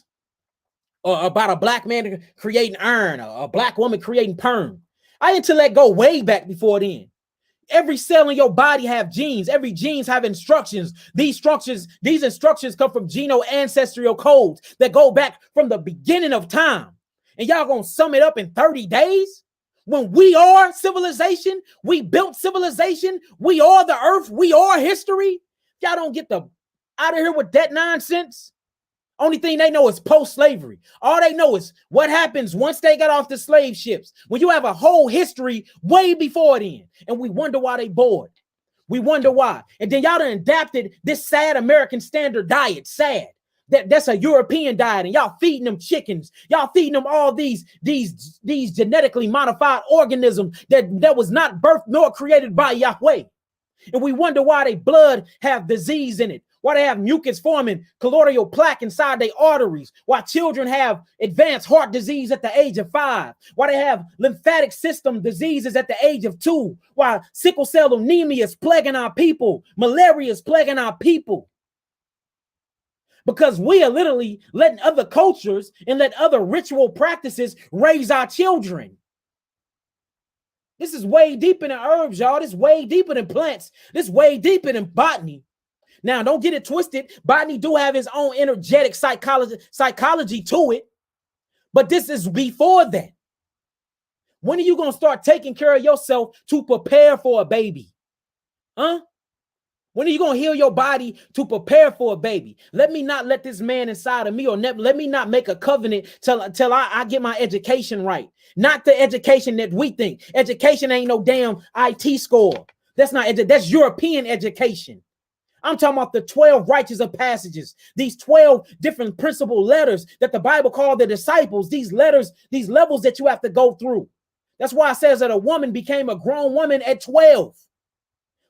Or about a black man creating iron, or a black woman creating perm. Our intellect go way back before then. Every cell in your body have genes. Every genes have instructions. These instructions come from geno-ancestral codes that go back from the beginning of time. And y'all gonna sum it up in 30 days? When we are civilization, we built civilization, we are the earth, we are history. Y'all don't get out of here with that nonsense. Only thing they know is post-slavery. All they know is what happens once they got off the slave ships. When you have a whole history way before then. And we wonder why they bored. We wonder why. And then y'all done adapted this sad American standard diet. Sad. That's a European diet. And y'all feeding them chickens. Y'all feeding them all these genetically modified organisms that was not birthed nor created by Yahweh. And we wonder why they blood have disease in it. Why they have mucus forming colloidal plaque inside their arteries. Why children have advanced heart disease at the age of 5. Why they have lymphatic system diseases at the age of 2. Why sickle cell anemia is plaguing our people. Malaria is plaguing our people. Because we are literally letting other cultures and let other ritual practices raise our children. This is way deeper than herbs, y'all. This is way deeper than plants. This is way deeper than botany. Now, don't get it twisted. Botany do have its own energetic psychology to it. But this is before that. When are you going to start taking care of yourself to prepare for a baby? Huh? When are you going to heal your body to prepare for a baby? Let me not let this man inside of me, or let me not make a covenant till I get my education right. Not the education that we think. Education ain't no damn IT score. That's European education. I'm talking about the 12 righteous passages, these 12 different principal letters that the Bible called the disciples, these letters, these levels that you have to go through. That's why it says that a woman became a grown woman at 12.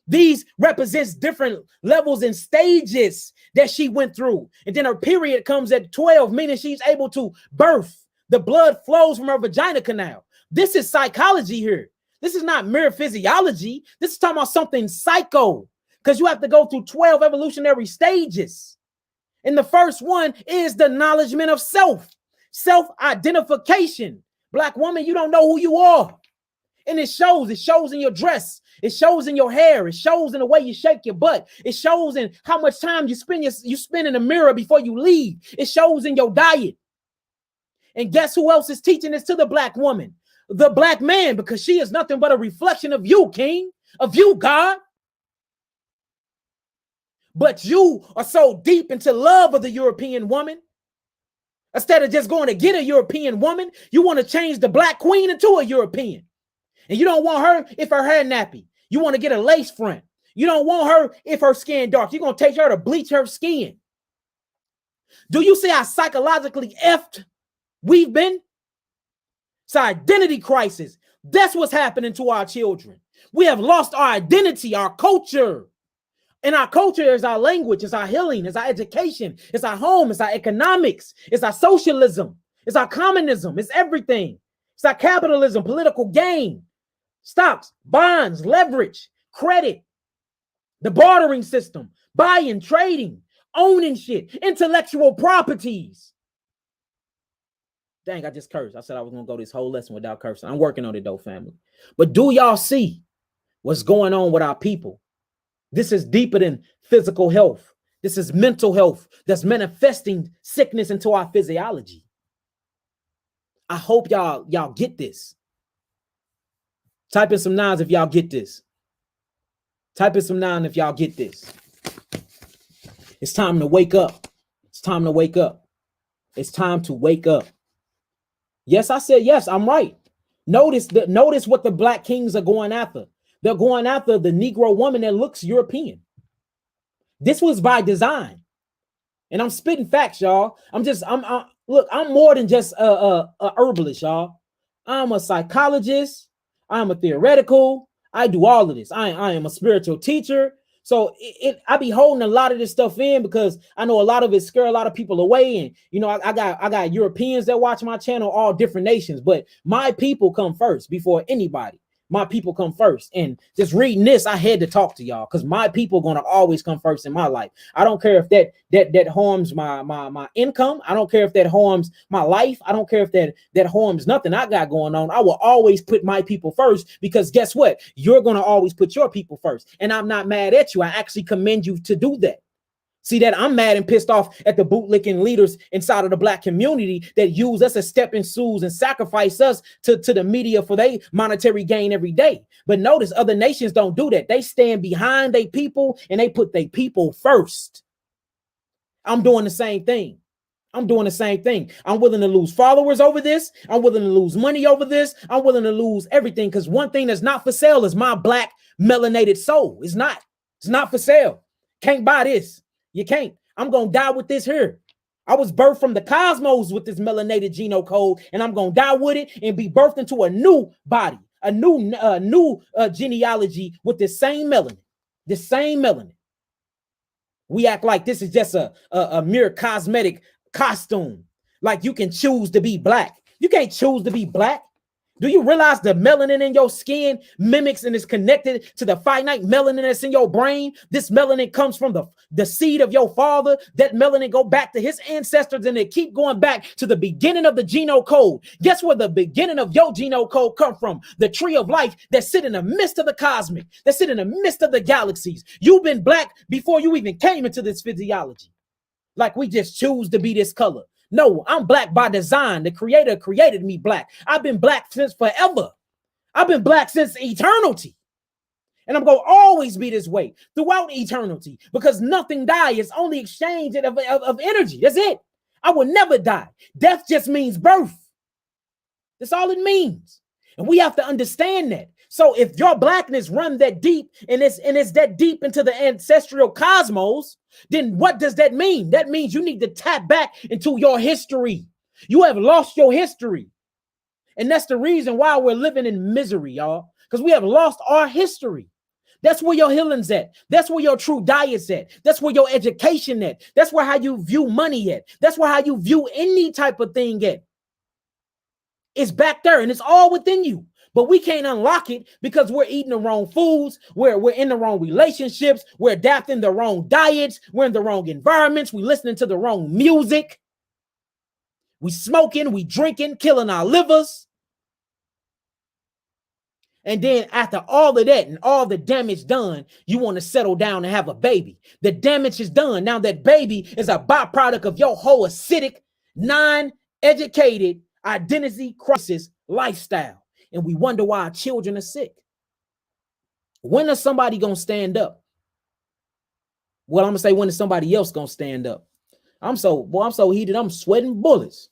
These represents different levels and stages that she went through. And then her period comes at 12, meaning she's able to birth. The blood flows from her vagina canal. This is psychology here. This is not mere physiology. This is talking about something psycho. Because you have to go through 12 evolutionary stages. And the first one is the acknowledgement of self. Self-identification. Black woman, you don't know who you are. And it shows. It shows in your dress. It shows in your hair. It shows in the way you shake your butt. It shows in how much time you spend in the mirror before you leave. It shows in your diet. And guess who else is teaching this to the black woman? the black man, because she is nothing but a reflection of you, King, of you, God. But you are so deep into love of the European woman. Instead of just going to get a European woman, you want to change the black queen into a European. And you don't want her if her hair nappy. You want to get a lace front. You don't want her if her skin dark. You're going to take her to bleach her skin. Do you see how psychologically effed we've been? It's an identity crisis. That's what's happening to our children. We have lost our identity, our culture. And our culture is our language, it's our healing, it's our education, it's our home, it's our economics, it's our socialism, it's our communism, it's everything. It's our capitalism, political gain, stocks, bonds, leverage, credit, the bartering system, buying, trading, owning shit, intellectual properties. Dang, I just cursed. I said I was going to go this whole lesson without cursing. I'm working on it though, family. But do y'all see what's going on with our people? This is deeper than physical health. This is mental health that's manifesting sickness into our physiology. I hope y'all get this. Type in some nines if y'all get this. Type in some nine if y'all get this. It's time to wake up. It's time to wake up. It's time to wake up. Yes, I said yes, I'm right. Notice what the black kings are going after. They're going after the Negro woman that looks European. This was by design. And I'm spitting facts, y'all. Look, I'm more than just a herbalist, y'all. I'm a psychologist. I'm a theoretical. I do all of this. I am a spiritual teacher. So I be holding a lot of this stuff in because I know a lot of it scare a lot of people away. And, you know, I got Europeans that watch my channel, all different nations, but my people come first before anybody. My people come first. And just reading this, I had to talk to y'all because my people are going to always come first in my life. I don't care if that harms my income. I don't care if that harms my life. I don't care if that harms nothing I got going on. I will always put my people first because guess what? You're going to always put your people first. And I'm not mad at you. I actually commend you to do that. See that I'm mad and pissed off at the bootlicking leaders inside of the black community that use us as stepping stools and sacrifice us to the media for their monetary gain every day. But notice other nations don't do that. They stand behind their people and they put their people first. I'm doing the same thing. I'm doing the same thing. I'm willing to lose followers over this. I'm willing to lose money over this. I'm willing to lose everything because one thing that's not for sale is my black melanated soul. It's not for sale. Can't buy this. You can't. I'm going to die with this here. I was birthed from the cosmos with this melanated genome code, and I'm going to die with it and be birthed into a new body, a new genealogy with the same melanin. We act like this is just a mere cosmetic costume. Like you can choose to be black. You can't choose to be black. Do you realize the melanin in your skin mimics and is connected to the finite melanin that's in your brain? This melanin comes from the seed of your father. That melanin go back to his ancestors and they keep going back to the beginning of the genome code. Guess where the beginning of your genome code come from? The tree of life that sit in the midst of the cosmic, that sit in the midst of the galaxies. You've been black before you even came into this physiology. Like we just choose to be this color. No, I'm black by design. The creator created me black. I've been black since forever. I've been black since eternity. And I'm going to always be this way throughout eternity because nothing dies. It's only exchange of energy. That's it. I will never die. Death just means birth. That's all it means. And we have to understand that. So if your blackness run that deep and it's that deep into the ancestral cosmos, then what does that mean? That means you need to tap back into your history. You have lost your history. And that's the reason why we're living in misery, y'all, because we have lost our history. That's where your healing's at. That's where your true diet's at. That's where your education at. That's where how you view money at. That's where how you view any type of thing at. It's back there and it's all within you. But we can't unlock it because we're eating the wrong foods, we're in the wrong relationships, we're adapting the wrong diets, we're in the wrong environments, we're listening to the wrong music, we smoking, we drinking, killing our livers. And then after all of that and all the damage done, you want to settle down and have a baby. The damage is done. Now that baby is a byproduct of your whole acidic, non-educated identity crisis lifestyle. and we wonder why our children are sick. When is somebody gonna stand up? Well, I'm gonna say, when is somebody else gonna stand up? I'm so heated. I'm sweating bullets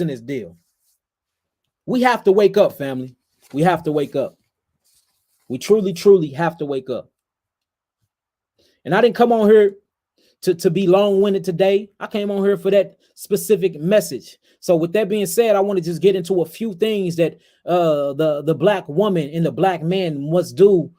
in this deal. We have to wake up, family. We have to wake up. We truly have to wake up. And I didn't come on here to be long-winded today. I came on here for that specific message. So with that being said, I want to just get into a few things that the black woman and the black man must do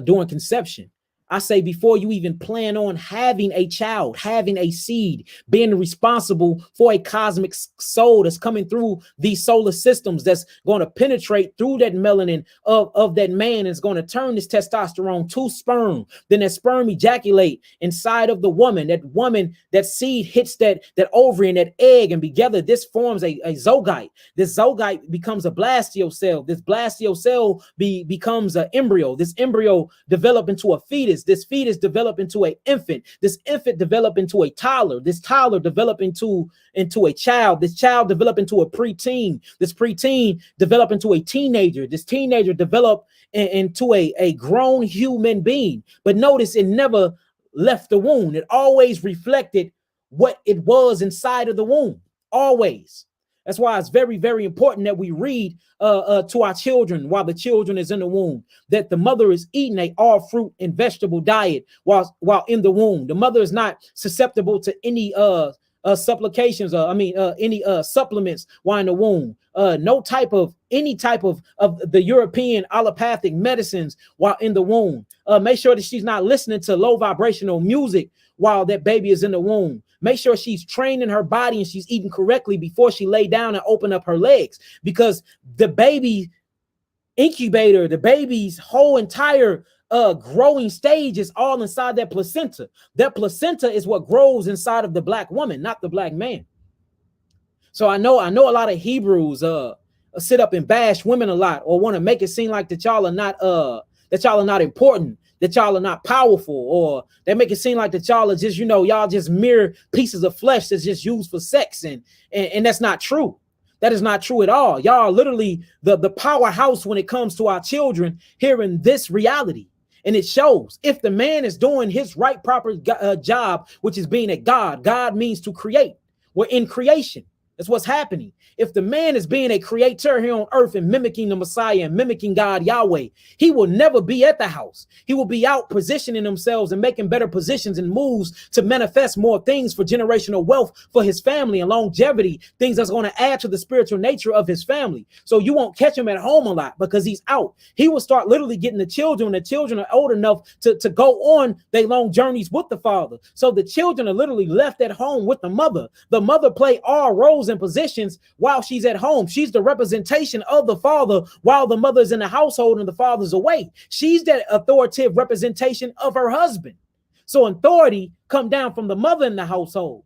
during conception. I say, before you even plan on having a child, having a seed, being responsible for a cosmic soul that's coming through these solar systems, that's going to penetrate through that melanin of that man, is going to turn this testosterone to sperm. Then that sperm ejaculate inside of the woman. That seed hits that ovary and that egg, and together this forms a zygote. This zygote becomes a blastio cell. This blastio cell becomes an embryo. This embryo develop into a fetus. This fetus develop into an infant. This infant develop into a toddler. This toddler develop into a child. This child develop into a preteen. This preteen develop into a teenager. This teenager develop into a grown human being. But notice, it never left the womb. It always reflected what it was inside of the womb. Always. That's why it's very, very important that we read to our children while the children is in the womb, that the mother is eating a all fruit and vegetable diet while in the womb. The mother is not susceptible to any supplements while in the womb. Any type of the European allopathic medicines while in the womb. Make sure that she's not listening to low vibrational music while that baby is in the womb. Make sure she's training her body and she's eating correctly before she lay down and open up her legs, because the baby incubator, the baby's whole entire growing stage is all inside that placenta. That placenta is what grows inside of the black woman, not the black man. So I know a lot of Hebrews sit up and bash women a lot, or want to make it seem like that y'all are not important, that y'all are not powerful, or they make it seem like that y'all are just, y'all just mere pieces of flesh that's just used for sex, and that's not true. That is not true at all. Y'all are literally the powerhouse when it comes to our children here in this reality. And it shows. If the man is doing his right, proper job, which is being a God. God means to create. We're in creation. That's what's happening. If the man is being a creator here on earth and mimicking the Messiah and mimicking God Yahweh, he will never be at the house. He will be out positioning themselves and making better positions and moves to manifest more things for generational wealth for his family and longevity, things that's going to add to the spiritual nature of his family. So you won't catch him at home a lot because he's out. He will start literally getting the children. The children are old enough to go on their long journeys with the father. So the children are literally left at home with the mother. The mother play all roles and positions while she's at home. She's the representation of the father while the mother's in the household and the father's away. She's that authoritative representation of her husband. So authority come down from the mother in the household.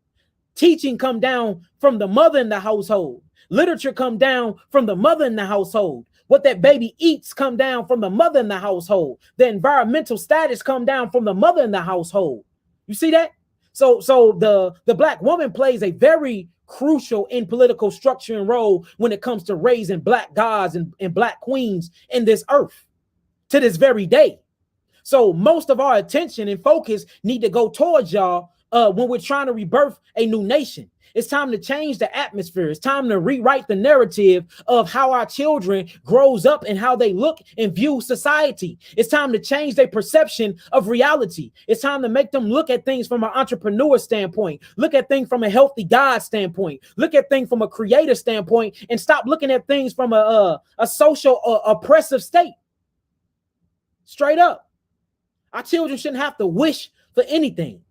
Teaching come down from the mother in the household. Literature come down from the mother in the household. What that baby eats come down from the mother in the household. The environmental status come down from the mother in the household. You see that? So the black woman plays a very crucial in political structure and role when it comes to raising black gods and black queens in this earth to this very day. So most of our attention and focus need to go towards y'all when we're trying to rebirth a new nation. It's time to change the atmosphere. It's time to rewrite the narrative of how our children grows up and how they look and view society. It's time to change their perception of reality. It's time to make them look at things from an entrepreneur standpoint, look at things from a healthy God standpoint, look at things from a creator standpoint, and stop looking at things from a social oppressive state. Straight up. Our children shouldn't have to wish for anything.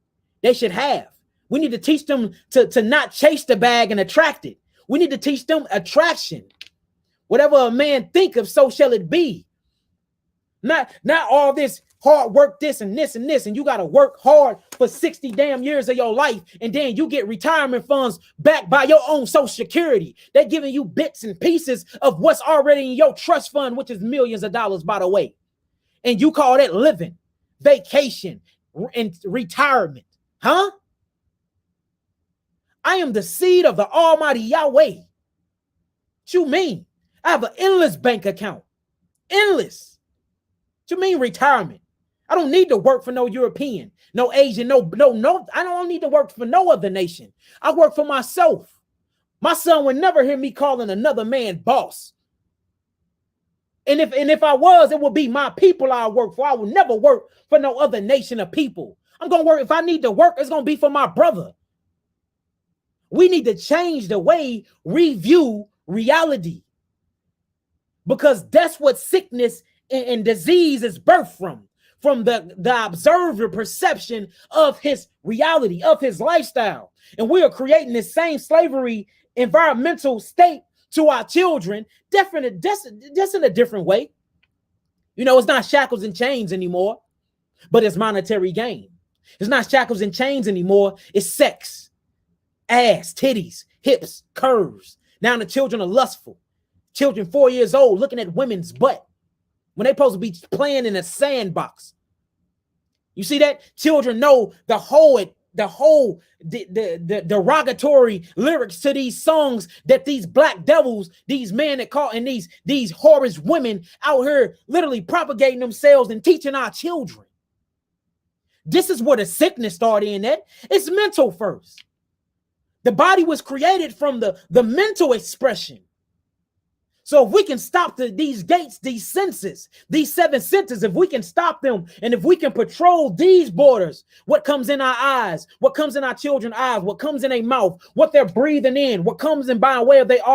They should have. We need to teach them to not chase the bag and attract it. We need to teach them attraction. Whatever a man think of, so shall it be. Not all this hard work, this and this and this, and you got to work hard for 60 damn years of your life, and then you get retirement funds backed by your own Social Security. They're giving you bits and pieces of what's already in your trust fund, which is millions of dollars, by the way. And you call that living, vacation, and retirement, huh? I am the seed of the Almighty Yahweh. What you mean? I have an endless bank account. Endless. What you mean retirement? I don't need to work for no European, no Asian, no. I don't need to work for no other nation. I work for myself. My son would never hear me calling another man boss. And if I was, it would be my people I work for. I will never work for no other nation of people. I'm going to work. If I need to work, it's going to be for my brother. We need to change the way we view reality, because that's what sickness and disease is birthed from the observer perception of his reality, of his lifestyle. And we are creating this same slavery environmental state to our children, just in a different way. You know, it's not shackles and chains anymore, but it's monetary gain. It's not shackles and chains anymore. It's sex, ass, titties, hips, curves. Now the children are lustful. Children 4 years old looking at women's butt when they're supposed to be playing in a sandbox. You see that? Children know the derogatory lyrics to these songs that these black devils, these men that call, and these whorish women out here literally propagating themselves and teaching our children. This is where the sickness started in that. It's mental first. The body was created from the mental expression. So if we can stop these gates, these senses, these 7 senses, if we can stop them, and if we can patrol these borders, what comes in our eyes, what comes in our children's eyes, what comes in their mouth, what they're breathing in, what comes in by way of their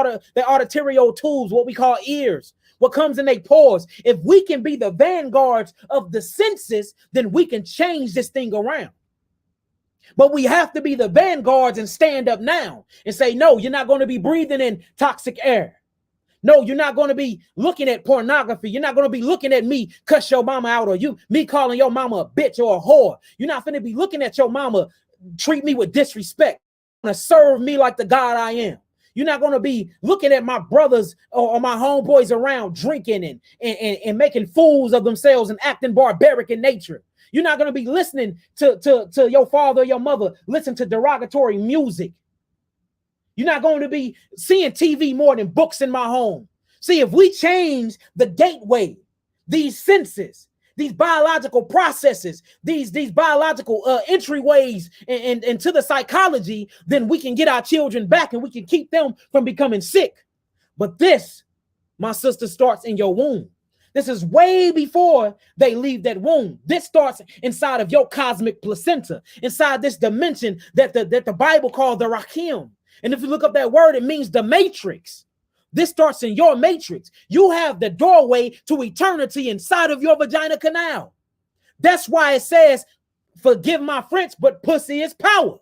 arterial tubes, what we call ears, what comes in their pores. If we can be the vanguards of the senses, then we can change this thing around. But we have to be the vanguards and stand up now and say, no, you're not going to be breathing in toxic air. No, you're not going to be looking at pornography. You're not going to be looking at me cuss your mama out, or me calling your mama a bitch or a whore. You're not going to be looking at your mama treat me with disrespect. You're going to serve me like the God I am. You're not going to be looking at my brothers or my homeboys around drinking and making fools of themselves and acting barbaric in nature. You're not going to be listening to your father or your mother listen to derogatory music. You're not going to be seeing TV more than books in my home. See, if we change the gateway, these senses, these biological processes, these biological entryways into the psychology, then we can get our children back and we can keep them from becoming sick. But this, my sister, starts in your womb. This is way before they leave that womb. This starts inside of your cosmic placenta, inside this dimension that the Bible called the Rakim. And if you look up that word, it means the matrix. This starts in your matrix. You have the doorway to eternity inside of your vagina canal. That's why it says, forgive my French, but pussy is power.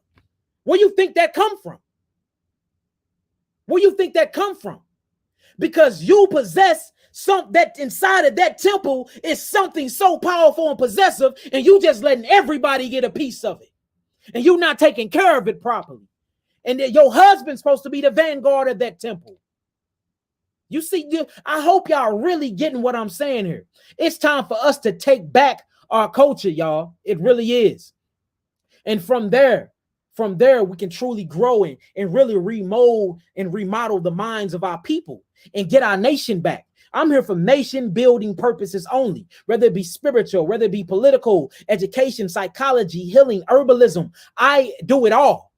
Where you think that come from? Where you think that come from? Because you possess something that inside of that temple is something so powerful and possessive, and you just letting everybody get a piece of it. And you're not taking care of it properly. And your husband's supposed to be the vanguard of that temple. You see, I hope y'all really getting what I'm saying here. It's time for us to take back our culture, y'all. It really is. And from there, we can truly grow and really remold and remodel the minds of our people and get our nation back. I'm here for nation building purposes only, whether it be spiritual, whether it be political, education, psychology, healing, herbalism. I do it all.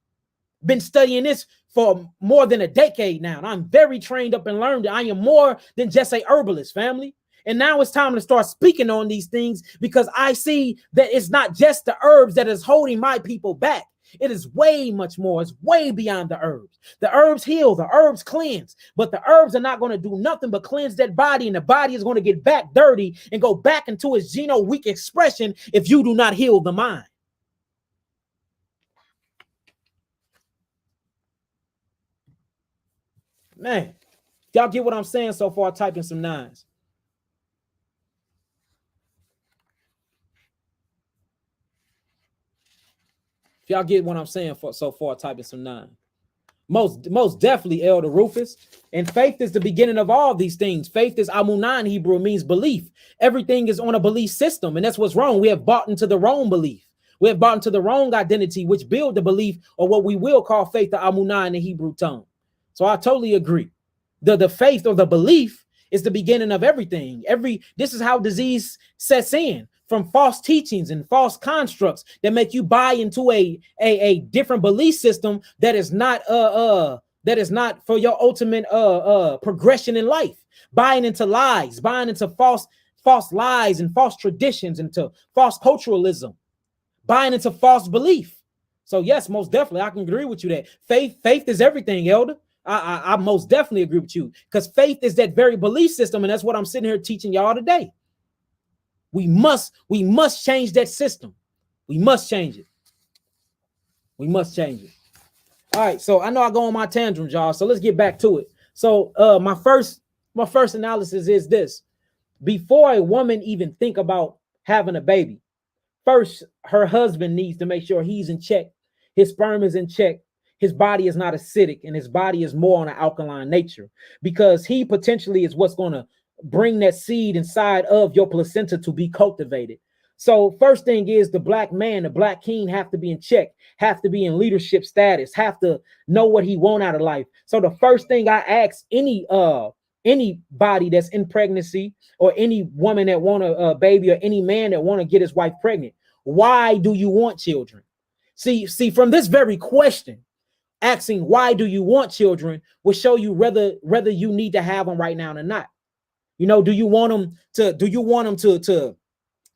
Been studying this for more than a decade now. And I'm very trained up and learned. I am more than just a herbalist, family. And now it's time to start speaking on these things, because I see that it's not just the herbs that is holding my people back. It is way much more. It's way beyond the herbs. The herbs heal, the herbs cleanse, but the herbs are not going to do nothing but cleanse that body, and the body is going to get back dirty and go back into its weak expression if you do not heal the mind. Man, y'all get what I'm saying so far? Type in some 9s. If y'all get what I'm saying so far, type in some 9. Most definitely, Elder Rufus. And faith is the beginning of all these things. Faith is Amunah in Hebrew, means belief. Everything is on a belief system, and that's what's wrong. We have bought into the wrong belief. We have bought into the wrong identity, which build the belief, or what we will call faith, the Amunah in the Hebrew tongue. So I totally agree. The faith or the belief is the beginning of everything. This is how disease sets in, from false teachings and false constructs that make you buy into a different belief system that is not for your ultimate progression in life. Buying into lies, buying into false lies and false traditions, into false culturalism, buying into false belief. So yes, most definitely, I can agree with you that faith is everything, Elder. I most definitely agree with you, because faith is that very belief system, and that's what I'm sitting here teaching y'all today. We must change that system. We must change it. We must change it. All right, so I know I go on my tangent, y'all. So let's get back to it. So my first analysis is this: before a woman even think about having a baby, first her husband needs to make sure he's in check. His sperm is in check. His body is not acidic, and his body is more on an alkaline nature, because he potentially is what's going to bring that seed inside of your placenta to be cultivated. So first thing is, the black man, the black king, have to be in check, have to be in leadership status, have to know what he want out of life. So the first thing I ask anybody that's in pregnancy, or any woman that want a baby, or any man that want to get his wife pregnant, why do you want children? See, from this very question, asking why do you want children will show you whether you need to have them right now or not. You know, do you want them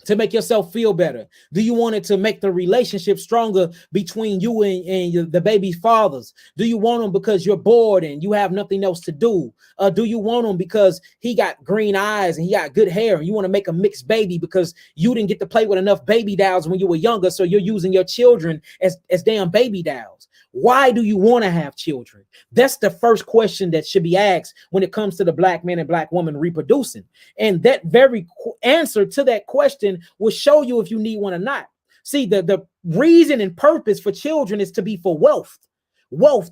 to make yourself feel better? Do you want it to make the relationship stronger between you and the baby's fathers? Do you want them because you're bored and you have nothing else to do? Do you want them because he got green eyes and he got good hair, and you want to make a mixed baby because you didn't get to play with enough baby dolls when you were younger, so you're using your children as damn baby dolls? Why do you want to have children? That's the first question that should be asked when it comes to the black man and black woman reproducing. And that very answer to that question will show you if you need one or not. See, the reason and purpose for children is to be for wealth,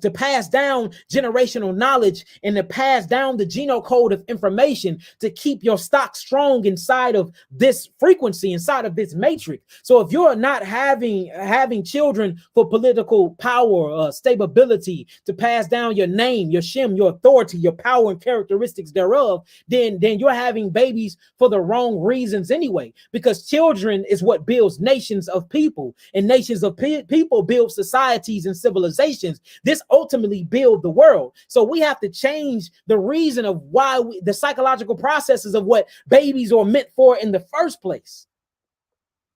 to pass down generational knowledge, and to pass down the genome code of information, to keep your stock strong inside of this frequency, inside of this matrix. So if you're not having children for political power, stability, to pass down your name, your shim, your authority, your power and characteristics thereof, then you're having babies for the wrong reasons anyway, because children is what builds nations of people, and nations of people build societies and civilizations. This ultimately build the world. So we have to change the reason of why the psychological processes of what babies are meant for in the first place.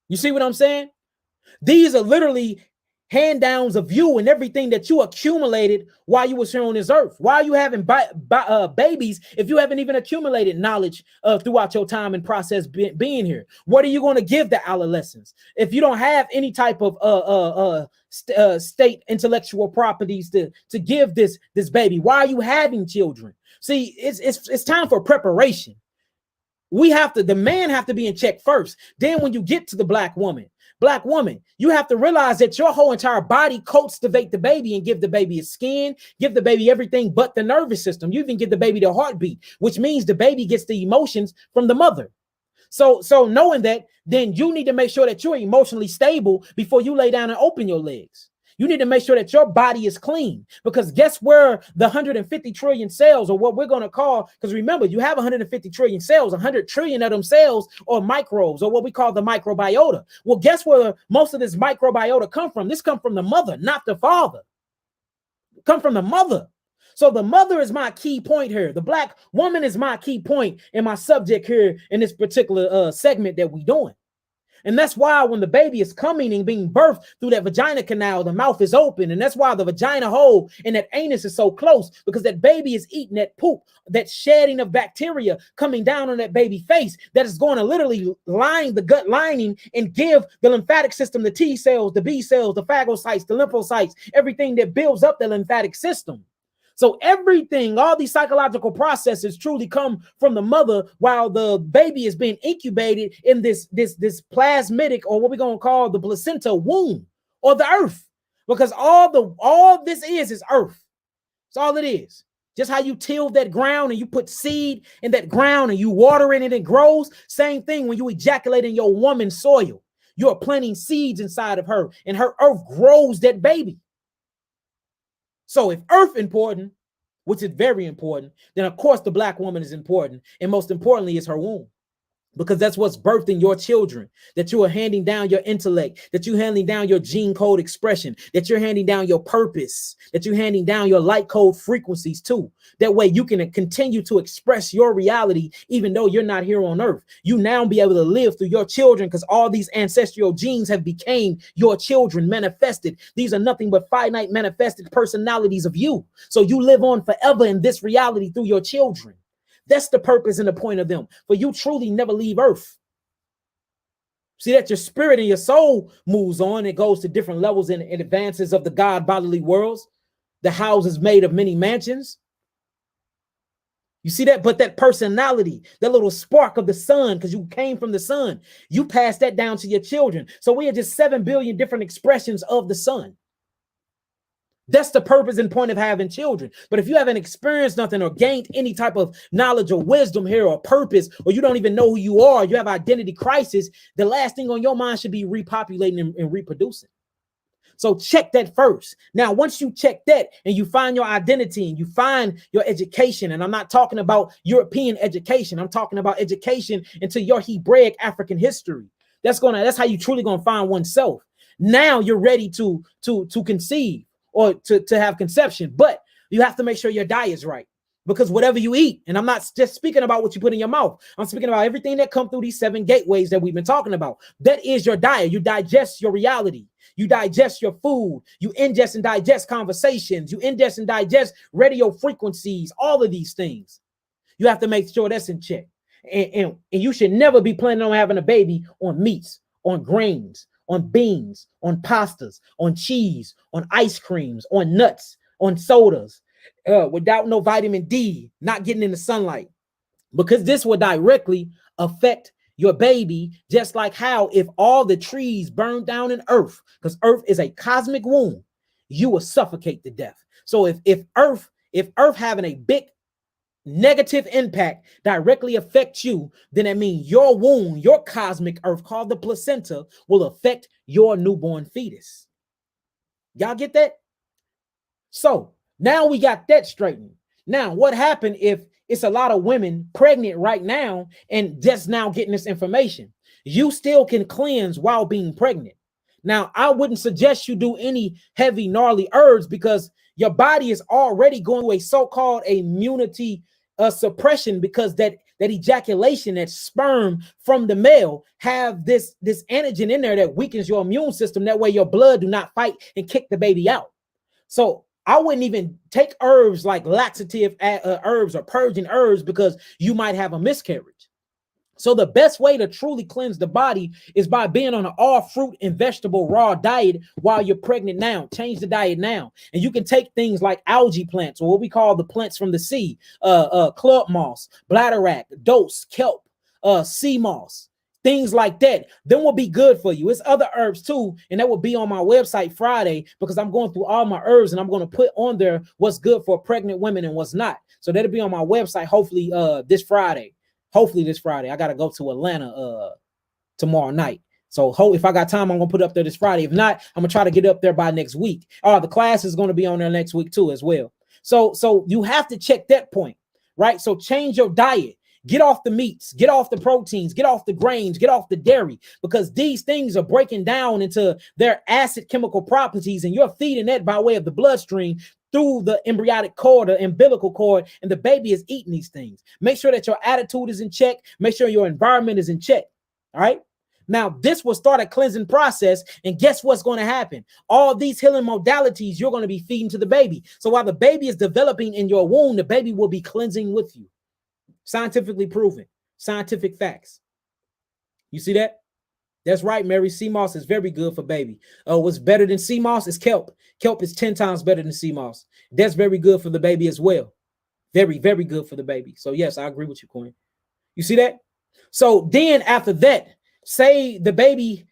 You see what I'm saying? These are literally hand downs of you and everything that you accumulated while you was here on this earth. Why are you having babies if you haven't even accumulated knowledge throughout your time and process being here? What are you going to give the adolescents if you don't have any type of state intellectual properties to give this baby? Why are you having children? See, it's time for preparation. The man have to be in check first. Then when you get to the black woman, you have to realize that your whole entire body cultivate the baby and give the baby its skin, give the baby everything but the nervous system. You even give the baby the heartbeat, which means the baby gets the emotions from the mother. So knowing that, then you need to make sure that you're emotionally stable before you lay down and open your legs. You need to make sure that your body is clean, because guess where the 150 trillion cells, or what we're going to call, because remember, you have 150 trillion cells, 100 trillion of them cells are microbes, or what we call the microbiota. Well, guess where most of this microbiota come from? This come from the mother, not the father. Come from the mother. So the mother is my key point here. The black woman is my key point in my subject here in this particular segment that we're doing. And that's why when the baby is coming and being birthed through that vagina canal, the mouth is open. And that's why the vagina hole and that anus is so close, because that baby is eating that poop, that shedding of bacteria coming down on that baby face, that is going to literally line the gut lining and give the lymphatic system, the T cells, the B cells, the phagocytes, the lymphocytes, everything that builds up the lymphatic system. So everything, all these psychological processes truly come from the mother, while the baby is being incubated in this plasmidic, or what we're going to call the placenta womb, or the earth, because all this is earth. That's all it is. Just how you till that ground and you put seed in that ground and you water it and it grows. Same thing when you ejaculate in your woman's soil. You're planting seeds inside of her, and her earth grows that baby. So if earth important, which is very important, then of course the black woman is important. And most importantly is her womb. Because that's what's birthed in your children, that you are handing down your intellect, that you're handing down your gene code expression, that you're handing down your purpose, that you're handing down your light code frequencies too. That way you can continue to express your reality, even though you're not here on earth. You now be able to live through your children because all these ancestral genes have became your children manifested. These are nothing but finite manifested personalities of you. So you live on forever in this reality through your children. That's the purpose and the point of them. For you truly never leave earth. See that your spirit and your soul moves on. It goes to different levels and advances of the God bodily worlds. The house is made of many mansions. You see that? But that personality, that little spark of the sun, because you came from the sun, you pass that down to your children. So we are just 7 billion different expressions of the sun. That's the purpose and point of having children. But if you haven't experienced nothing or gained any type of knowledge or wisdom here or purpose, or you don't even know who you are, you have identity crisis, the last thing on your mind should be repopulating and reproducing. So check that first. Now, once you check that and you find your identity and you find your education, and I'm not talking about European education, I'm talking about education into your Hebraic African history. That's how you truly gonna find oneself. Now you're ready to conceive or to have conception, but you have to make sure your diet is right. Because whatever you eat, and I'm not just speaking about what you put in your mouth, I'm speaking about everything that comes through these 7 gateways that we've been talking about. That is your diet. You digest your reality. You digest your food. You ingest and digest conversations. You ingest and digest radio frequencies, all of these things. You have to make sure that's in check. And you should never be planning on having a baby on meats, on grains, on beans, on pastas, on cheese, on ice creams, on nuts, on sodas, without no vitamin D, not getting in the sunlight, because this will directly affect your baby, just like how if all the trees burn down in earth, because earth is a cosmic womb, you will suffocate to death. So if earth having a big negative impact directly affects you, then that means your womb, your cosmic earth called the placenta, will affect your newborn fetus. Y'all get that? So now we got that straightened. Now, what happened if it's a lot of women pregnant right now and just now getting this information? You still can cleanse while being pregnant. Now, I wouldn't suggest you do any heavy, gnarly herbs because your body is already going through a so-called immunity suppression, because that ejaculation, that sperm from the male, have this antigen in there that weakens your immune system. That way your blood do not fight and kick the baby out. So I wouldn't even take herbs like laxative herbs or purging herbs because you might have a miscarriage. So the best way to truly cleanse the body is by being on an all fruit and vegetable raw diet while you're pregnant now. Change the diet now. And you can take things like algae plants, or what we call the plants from the sea, club moss, bladderwrack, dose, kelp, sea moss, things like that. Then will be good for you. It's other herbs too, and that will be on my website Friday, because I'm going through all my herbs and I'm going to put on there what's good for pregnant women and what's not. So that'll be on my website hopefully this Friday. Hopefully this Friday. I got to go to Atlanta tomorrow night. So if I got time, I'm going to put it up there this Friday. If not, I'm going to try to get up there by next week. The class is going to be on there next week too as well. So you have to check that point, right? So change your diet. Get off the meats, get off the proteins, get off the grains, get off the dairy, because these things are breaking down into their acid chemical properties, and you're feeding that by way of the bloodstream through the embryonic cord or umbilical cord, and the baby is eating these things. Make sure that your attitude is in check. Make sure your environment is in check. All right. Now, this will start a cleansing process, and guess what's going to happen? All these healing modalities you're going to be feeding to the baby. So while the baby is developing in your womb, the baby will be cleansing with you. Scientifically proven, scientific facts. You see that? That's right, Mary. Sea moss is very good for baby. What's better than sea moss is kelp. Kelp is 10 times better than sea moss. That's very good for the baby as well. Very, very good for the baby. So yes, I agree with you, Queen. You see that? So then after that, say the baby,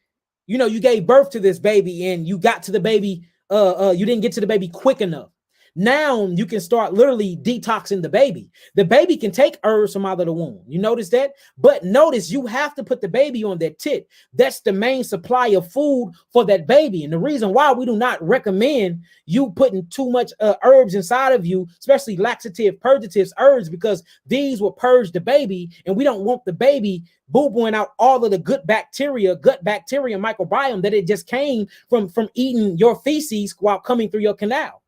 you gave birth to this baby and you got to the baby, you didn't get to the baby quick enough. Now you can start literally detoxing the baby. The baby can take herbs from out of the womb. You notice that? But notice you have to put the baby on that tit. That's the main supply of food for that baby. And the reason why we do not recommend you putting too much herbs inside of you, especially laxative, purgative herbs, because these will purge the baby, and we don't want the baby boo-booing out all of the good bacteria, gut bacteria, microbiome that it just came from eating your feces while coming through your canal.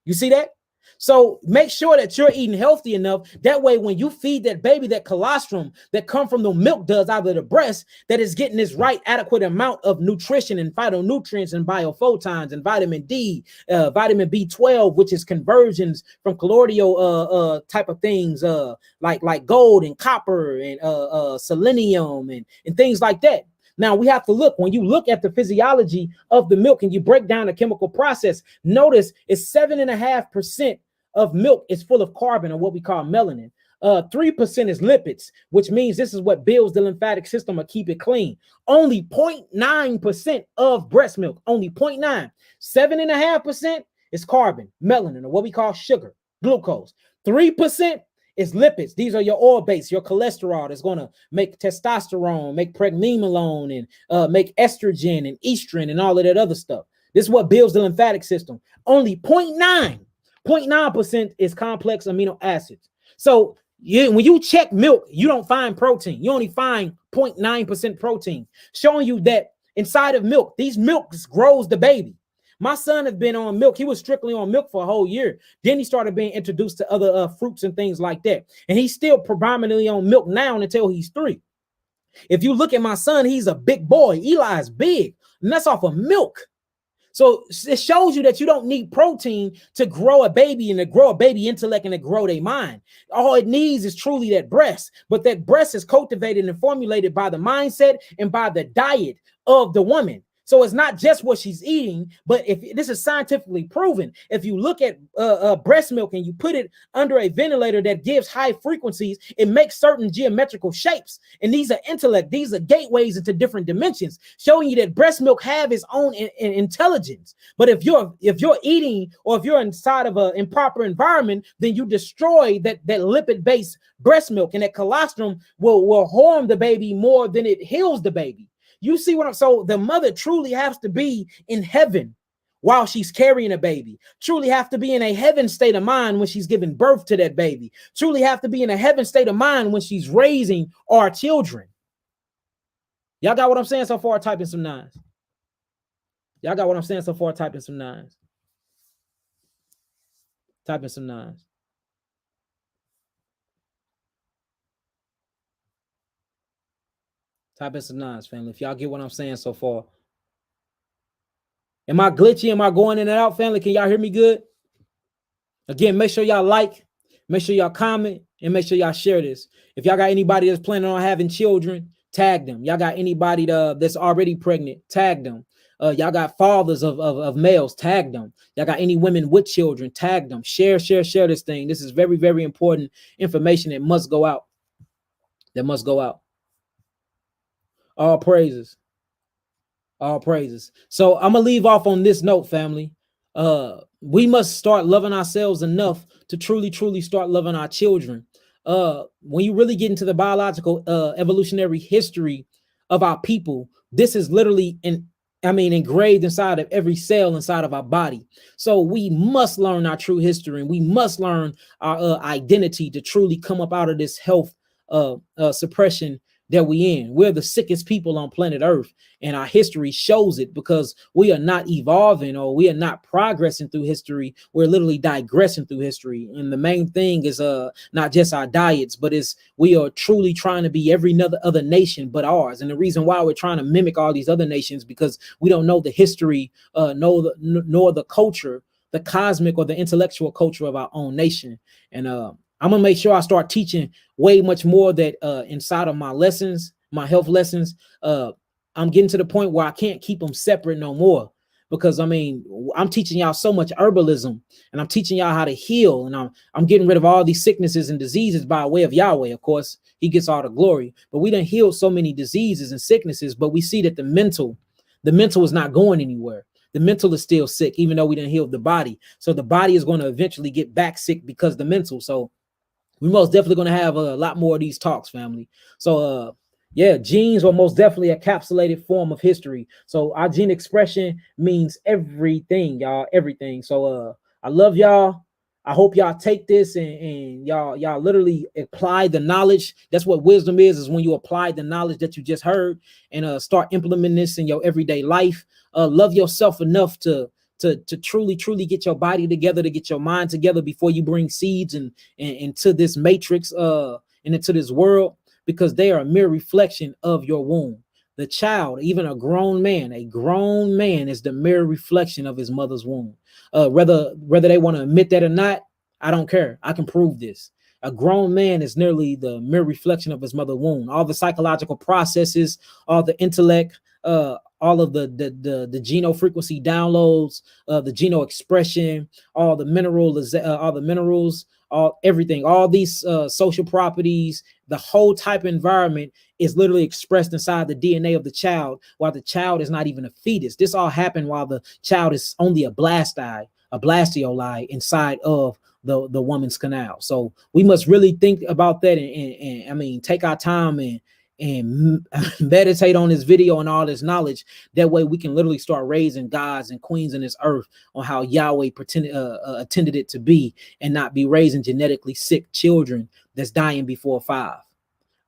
You see that? So make sure that you're eating healthy enough. That way, when you feed that baby that colostrum that come from the milk duds out of the breast, that is getting this right adequate amount of nutrition and phytonutrients and biophotons and vitamin D, vitamin B12, which is conversions from colloidal type of things, like gold and copper and selenium and things like that. Now we have to look, when you look at the physiology of the milk and you break down the chemical process, notice it's 7.5% of milk is full of carbon, or what we call melanin. 3% is lipids, which means this is what builds the lymphatic system or keep it clean. Only 0.9% of breast milk, only 0.9. 7.5% is carbon, melanin, or what we call sugar, glucose. 3% is lipids. These are your oil base, your cholesterol that's going to make testosterone, make pregnenolone, and make estrogen and estrogen and all of that other stuff. This is what builds the lymphatic system. Only 0.9% is complex amino acids. So when you check milk, you don't find protein. You only find 0.9% protein, showing you that inside of milk, these milks grows the baby. My son has been on milk. He was strictly on milk for a whole year. Then he started being introduced to other fruits and things like that. And he's still predominantly on milk now until he's 3. If you look at my son, he's a big boy. Eli's big, and that's off of milk. So it shows you that you don't need protein to grow a baby and to grow a baby intellect and to grow their mind. All it needs is truly that breast. But that breast is cultivated and formulated by the mindset and by the diet of the woman. So it's not just what she's eating, but if this is scientifically proven, if you look at breast milk and you put it under a ventilator that gives high frequencies, it makes certain geometrical shapes. And these are intellect. These are gateways into different dimensions, showing you that breast milk have its own intelligence. But if you're eating, or if you're inside of an improper environment, then you destroy that lipid-based breast milk, and that colostrum will harm the baby more than it heals the baby. You see what I'm saying? So the mother truly has to be in heaven while she's carrying a baby, truly have to be in a heaven state of mind when she's giving birth to that baby, truly have to be in a heaven state of mind when she's raising our children. Y'all got what I'm saying so far? Type in some 9s. Y'all got what I'm saying so far? Type in some 9s. Type in some 9s. Type in some 9s, family. If y'all get what I'm saying so far. Am I glitchy? Am I going in and out, family? Can y'all hear me good? Again, make sure y'all like, make sure y'all comment, and make sure y'all share this. If y'all got anybody that's planning on having children, tag them. Y'all got anybody that's already pregnant, tag them. Y'all got fathers of males, tag them. Y'all got any women with children, tag them. Share this thing. This is very, very important information that must go out. That must go out. All praises. All praises. So I'm going to leave off on this note, family. We must start loving ourselves enough to truly start loving our children. When you really get into the biological evolutionary history of our people, this is literally engraved inside of every cell inside of our body. So we must learn our true history, and we must learn our identity to truly come up out of this health suppression that we in. We're the sickest people on planet Earth, and our history shows it, because we are not evolving, or we are not progressing through history. We're literally digressing through history. And the main thing is not just our diets, but we are truly trying to be every other nation but ours. And the reason why we're trying to mimic all these other nations, because we don't know the history, nor the culture, the cosmic or the intellectual culture of our own nation. And I'm going to make sure I start teaching way much more that inside of my lessons, my health lessons. I'm getting to the point where I can't keep them separate no more, because I'm teaching y'all so much herbalism, and I'm teaching y'all how to heal, and I'm getting rid of all these sicknesses and diseases by way of Yahweh. Of course, he gets all the glory, but we done healed so many diseases and sicknesses, but we see that the mental is not going anywhere. the mental is still sick, even though we didn't heal the body. So the body is going to eventually get back sick because the mental. So we most definitely going to have a lot more of these talks, family. So yeah, genes are most definitely a capsulated form of history. So our gene expression means everything, y'all, everything. So I love y'all. I hope y'all take this and y'all literally apply the knowledge. That's what wisdom is when you apply the knowledge that you just heard and start implementing this in your everyday life. Love yourself enough to truly get your body together, to get your mind together before you bring seeds and into this matrix and into this world, because they are a mere reflection of your womb. The child, even a grown man is the mere reflection of his mother's womb. Whether they want to admit that or not, I don't care. I can prove this. A grown man is nearly the mere reflection of his mother's womb. All the psychological processes, all the intellect, all of the geno frequency downloads, the geno expression, all the minerals, all everything, all these social properties, the whole type of environment is literally expressed inside the DNA of the child, while the child is not even a fetus. This all happened while the child is only a blastocyte inside of the woman's canal. So we must really think about that and I mean, take our time and meditate on this video and all this knowledge. That way we can literally start raising gods and queens in this earth on how Yahweh intended it to be, and not be raising genetically sick children that's dying before 5.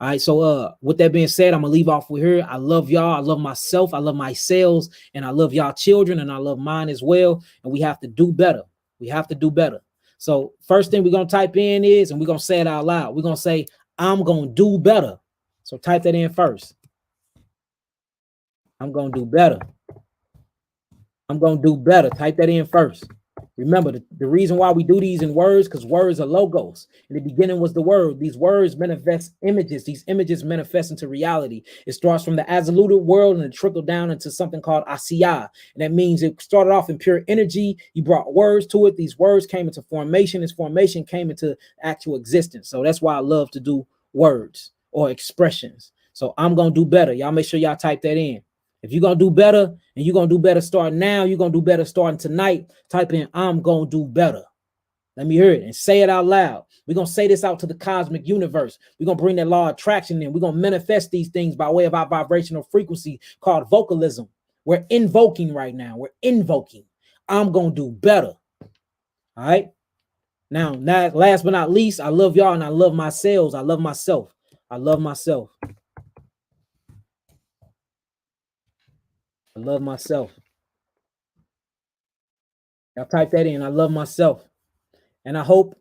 All right, so with that being said, I'm gonna leave off with here. I love y'all. I love myself. I love my cells, and I love y'all children, and I love mine as well. And we have to do better. We have to do better. So first thing we're gonna type in is, and we're gonna say it out loud. We're gonna say, I'm gonna do better. So type that in first. I'm gonna do better. I'm gonna do better. Type that in first. Remember, the reason why we do these in words, because words are logos. In the beginning was the word. These words manifest images. These images manifest into reality. It starts from the absolute world and it trickled down into something called Asiyah. And that means it started off in pure energy. You brought words to it. These words came into formation. This formation came into actual existence. So that's why I love to do words or expressions. So I'm going to do better. Y'all make sure y'all type that in. If you're going to do better, and you're going to do better starting now, you're going to do better starting tonight, type in, I'm going to do better. Let me hear it and say it out loud. We're going to say this out to the cosmic universe. We're going to bring that law of attraction in. We're going to manifest these things by way of our vibrational frequency called vocalism. We're invoking right now. We're invoking. I'm going to do better. All right. Now, last but not least, I love y'all and I love my cells. I love myself. I love myself. I love myself. Y'all type that in. I love myself. And I hope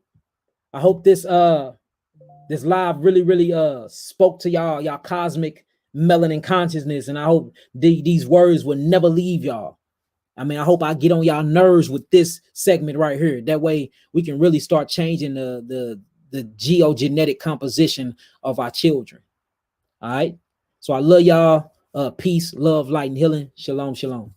this this live really spoke to y'all cosmic melanin consciousness. And I hope these words will never leave y'all. I mean, I hope I get on y'all nerves with this segment right here. That way we can really start changing the geogenetic composition of our children. All right. So I love y'all. Peace, love, light, and healing. Shalom, shalom.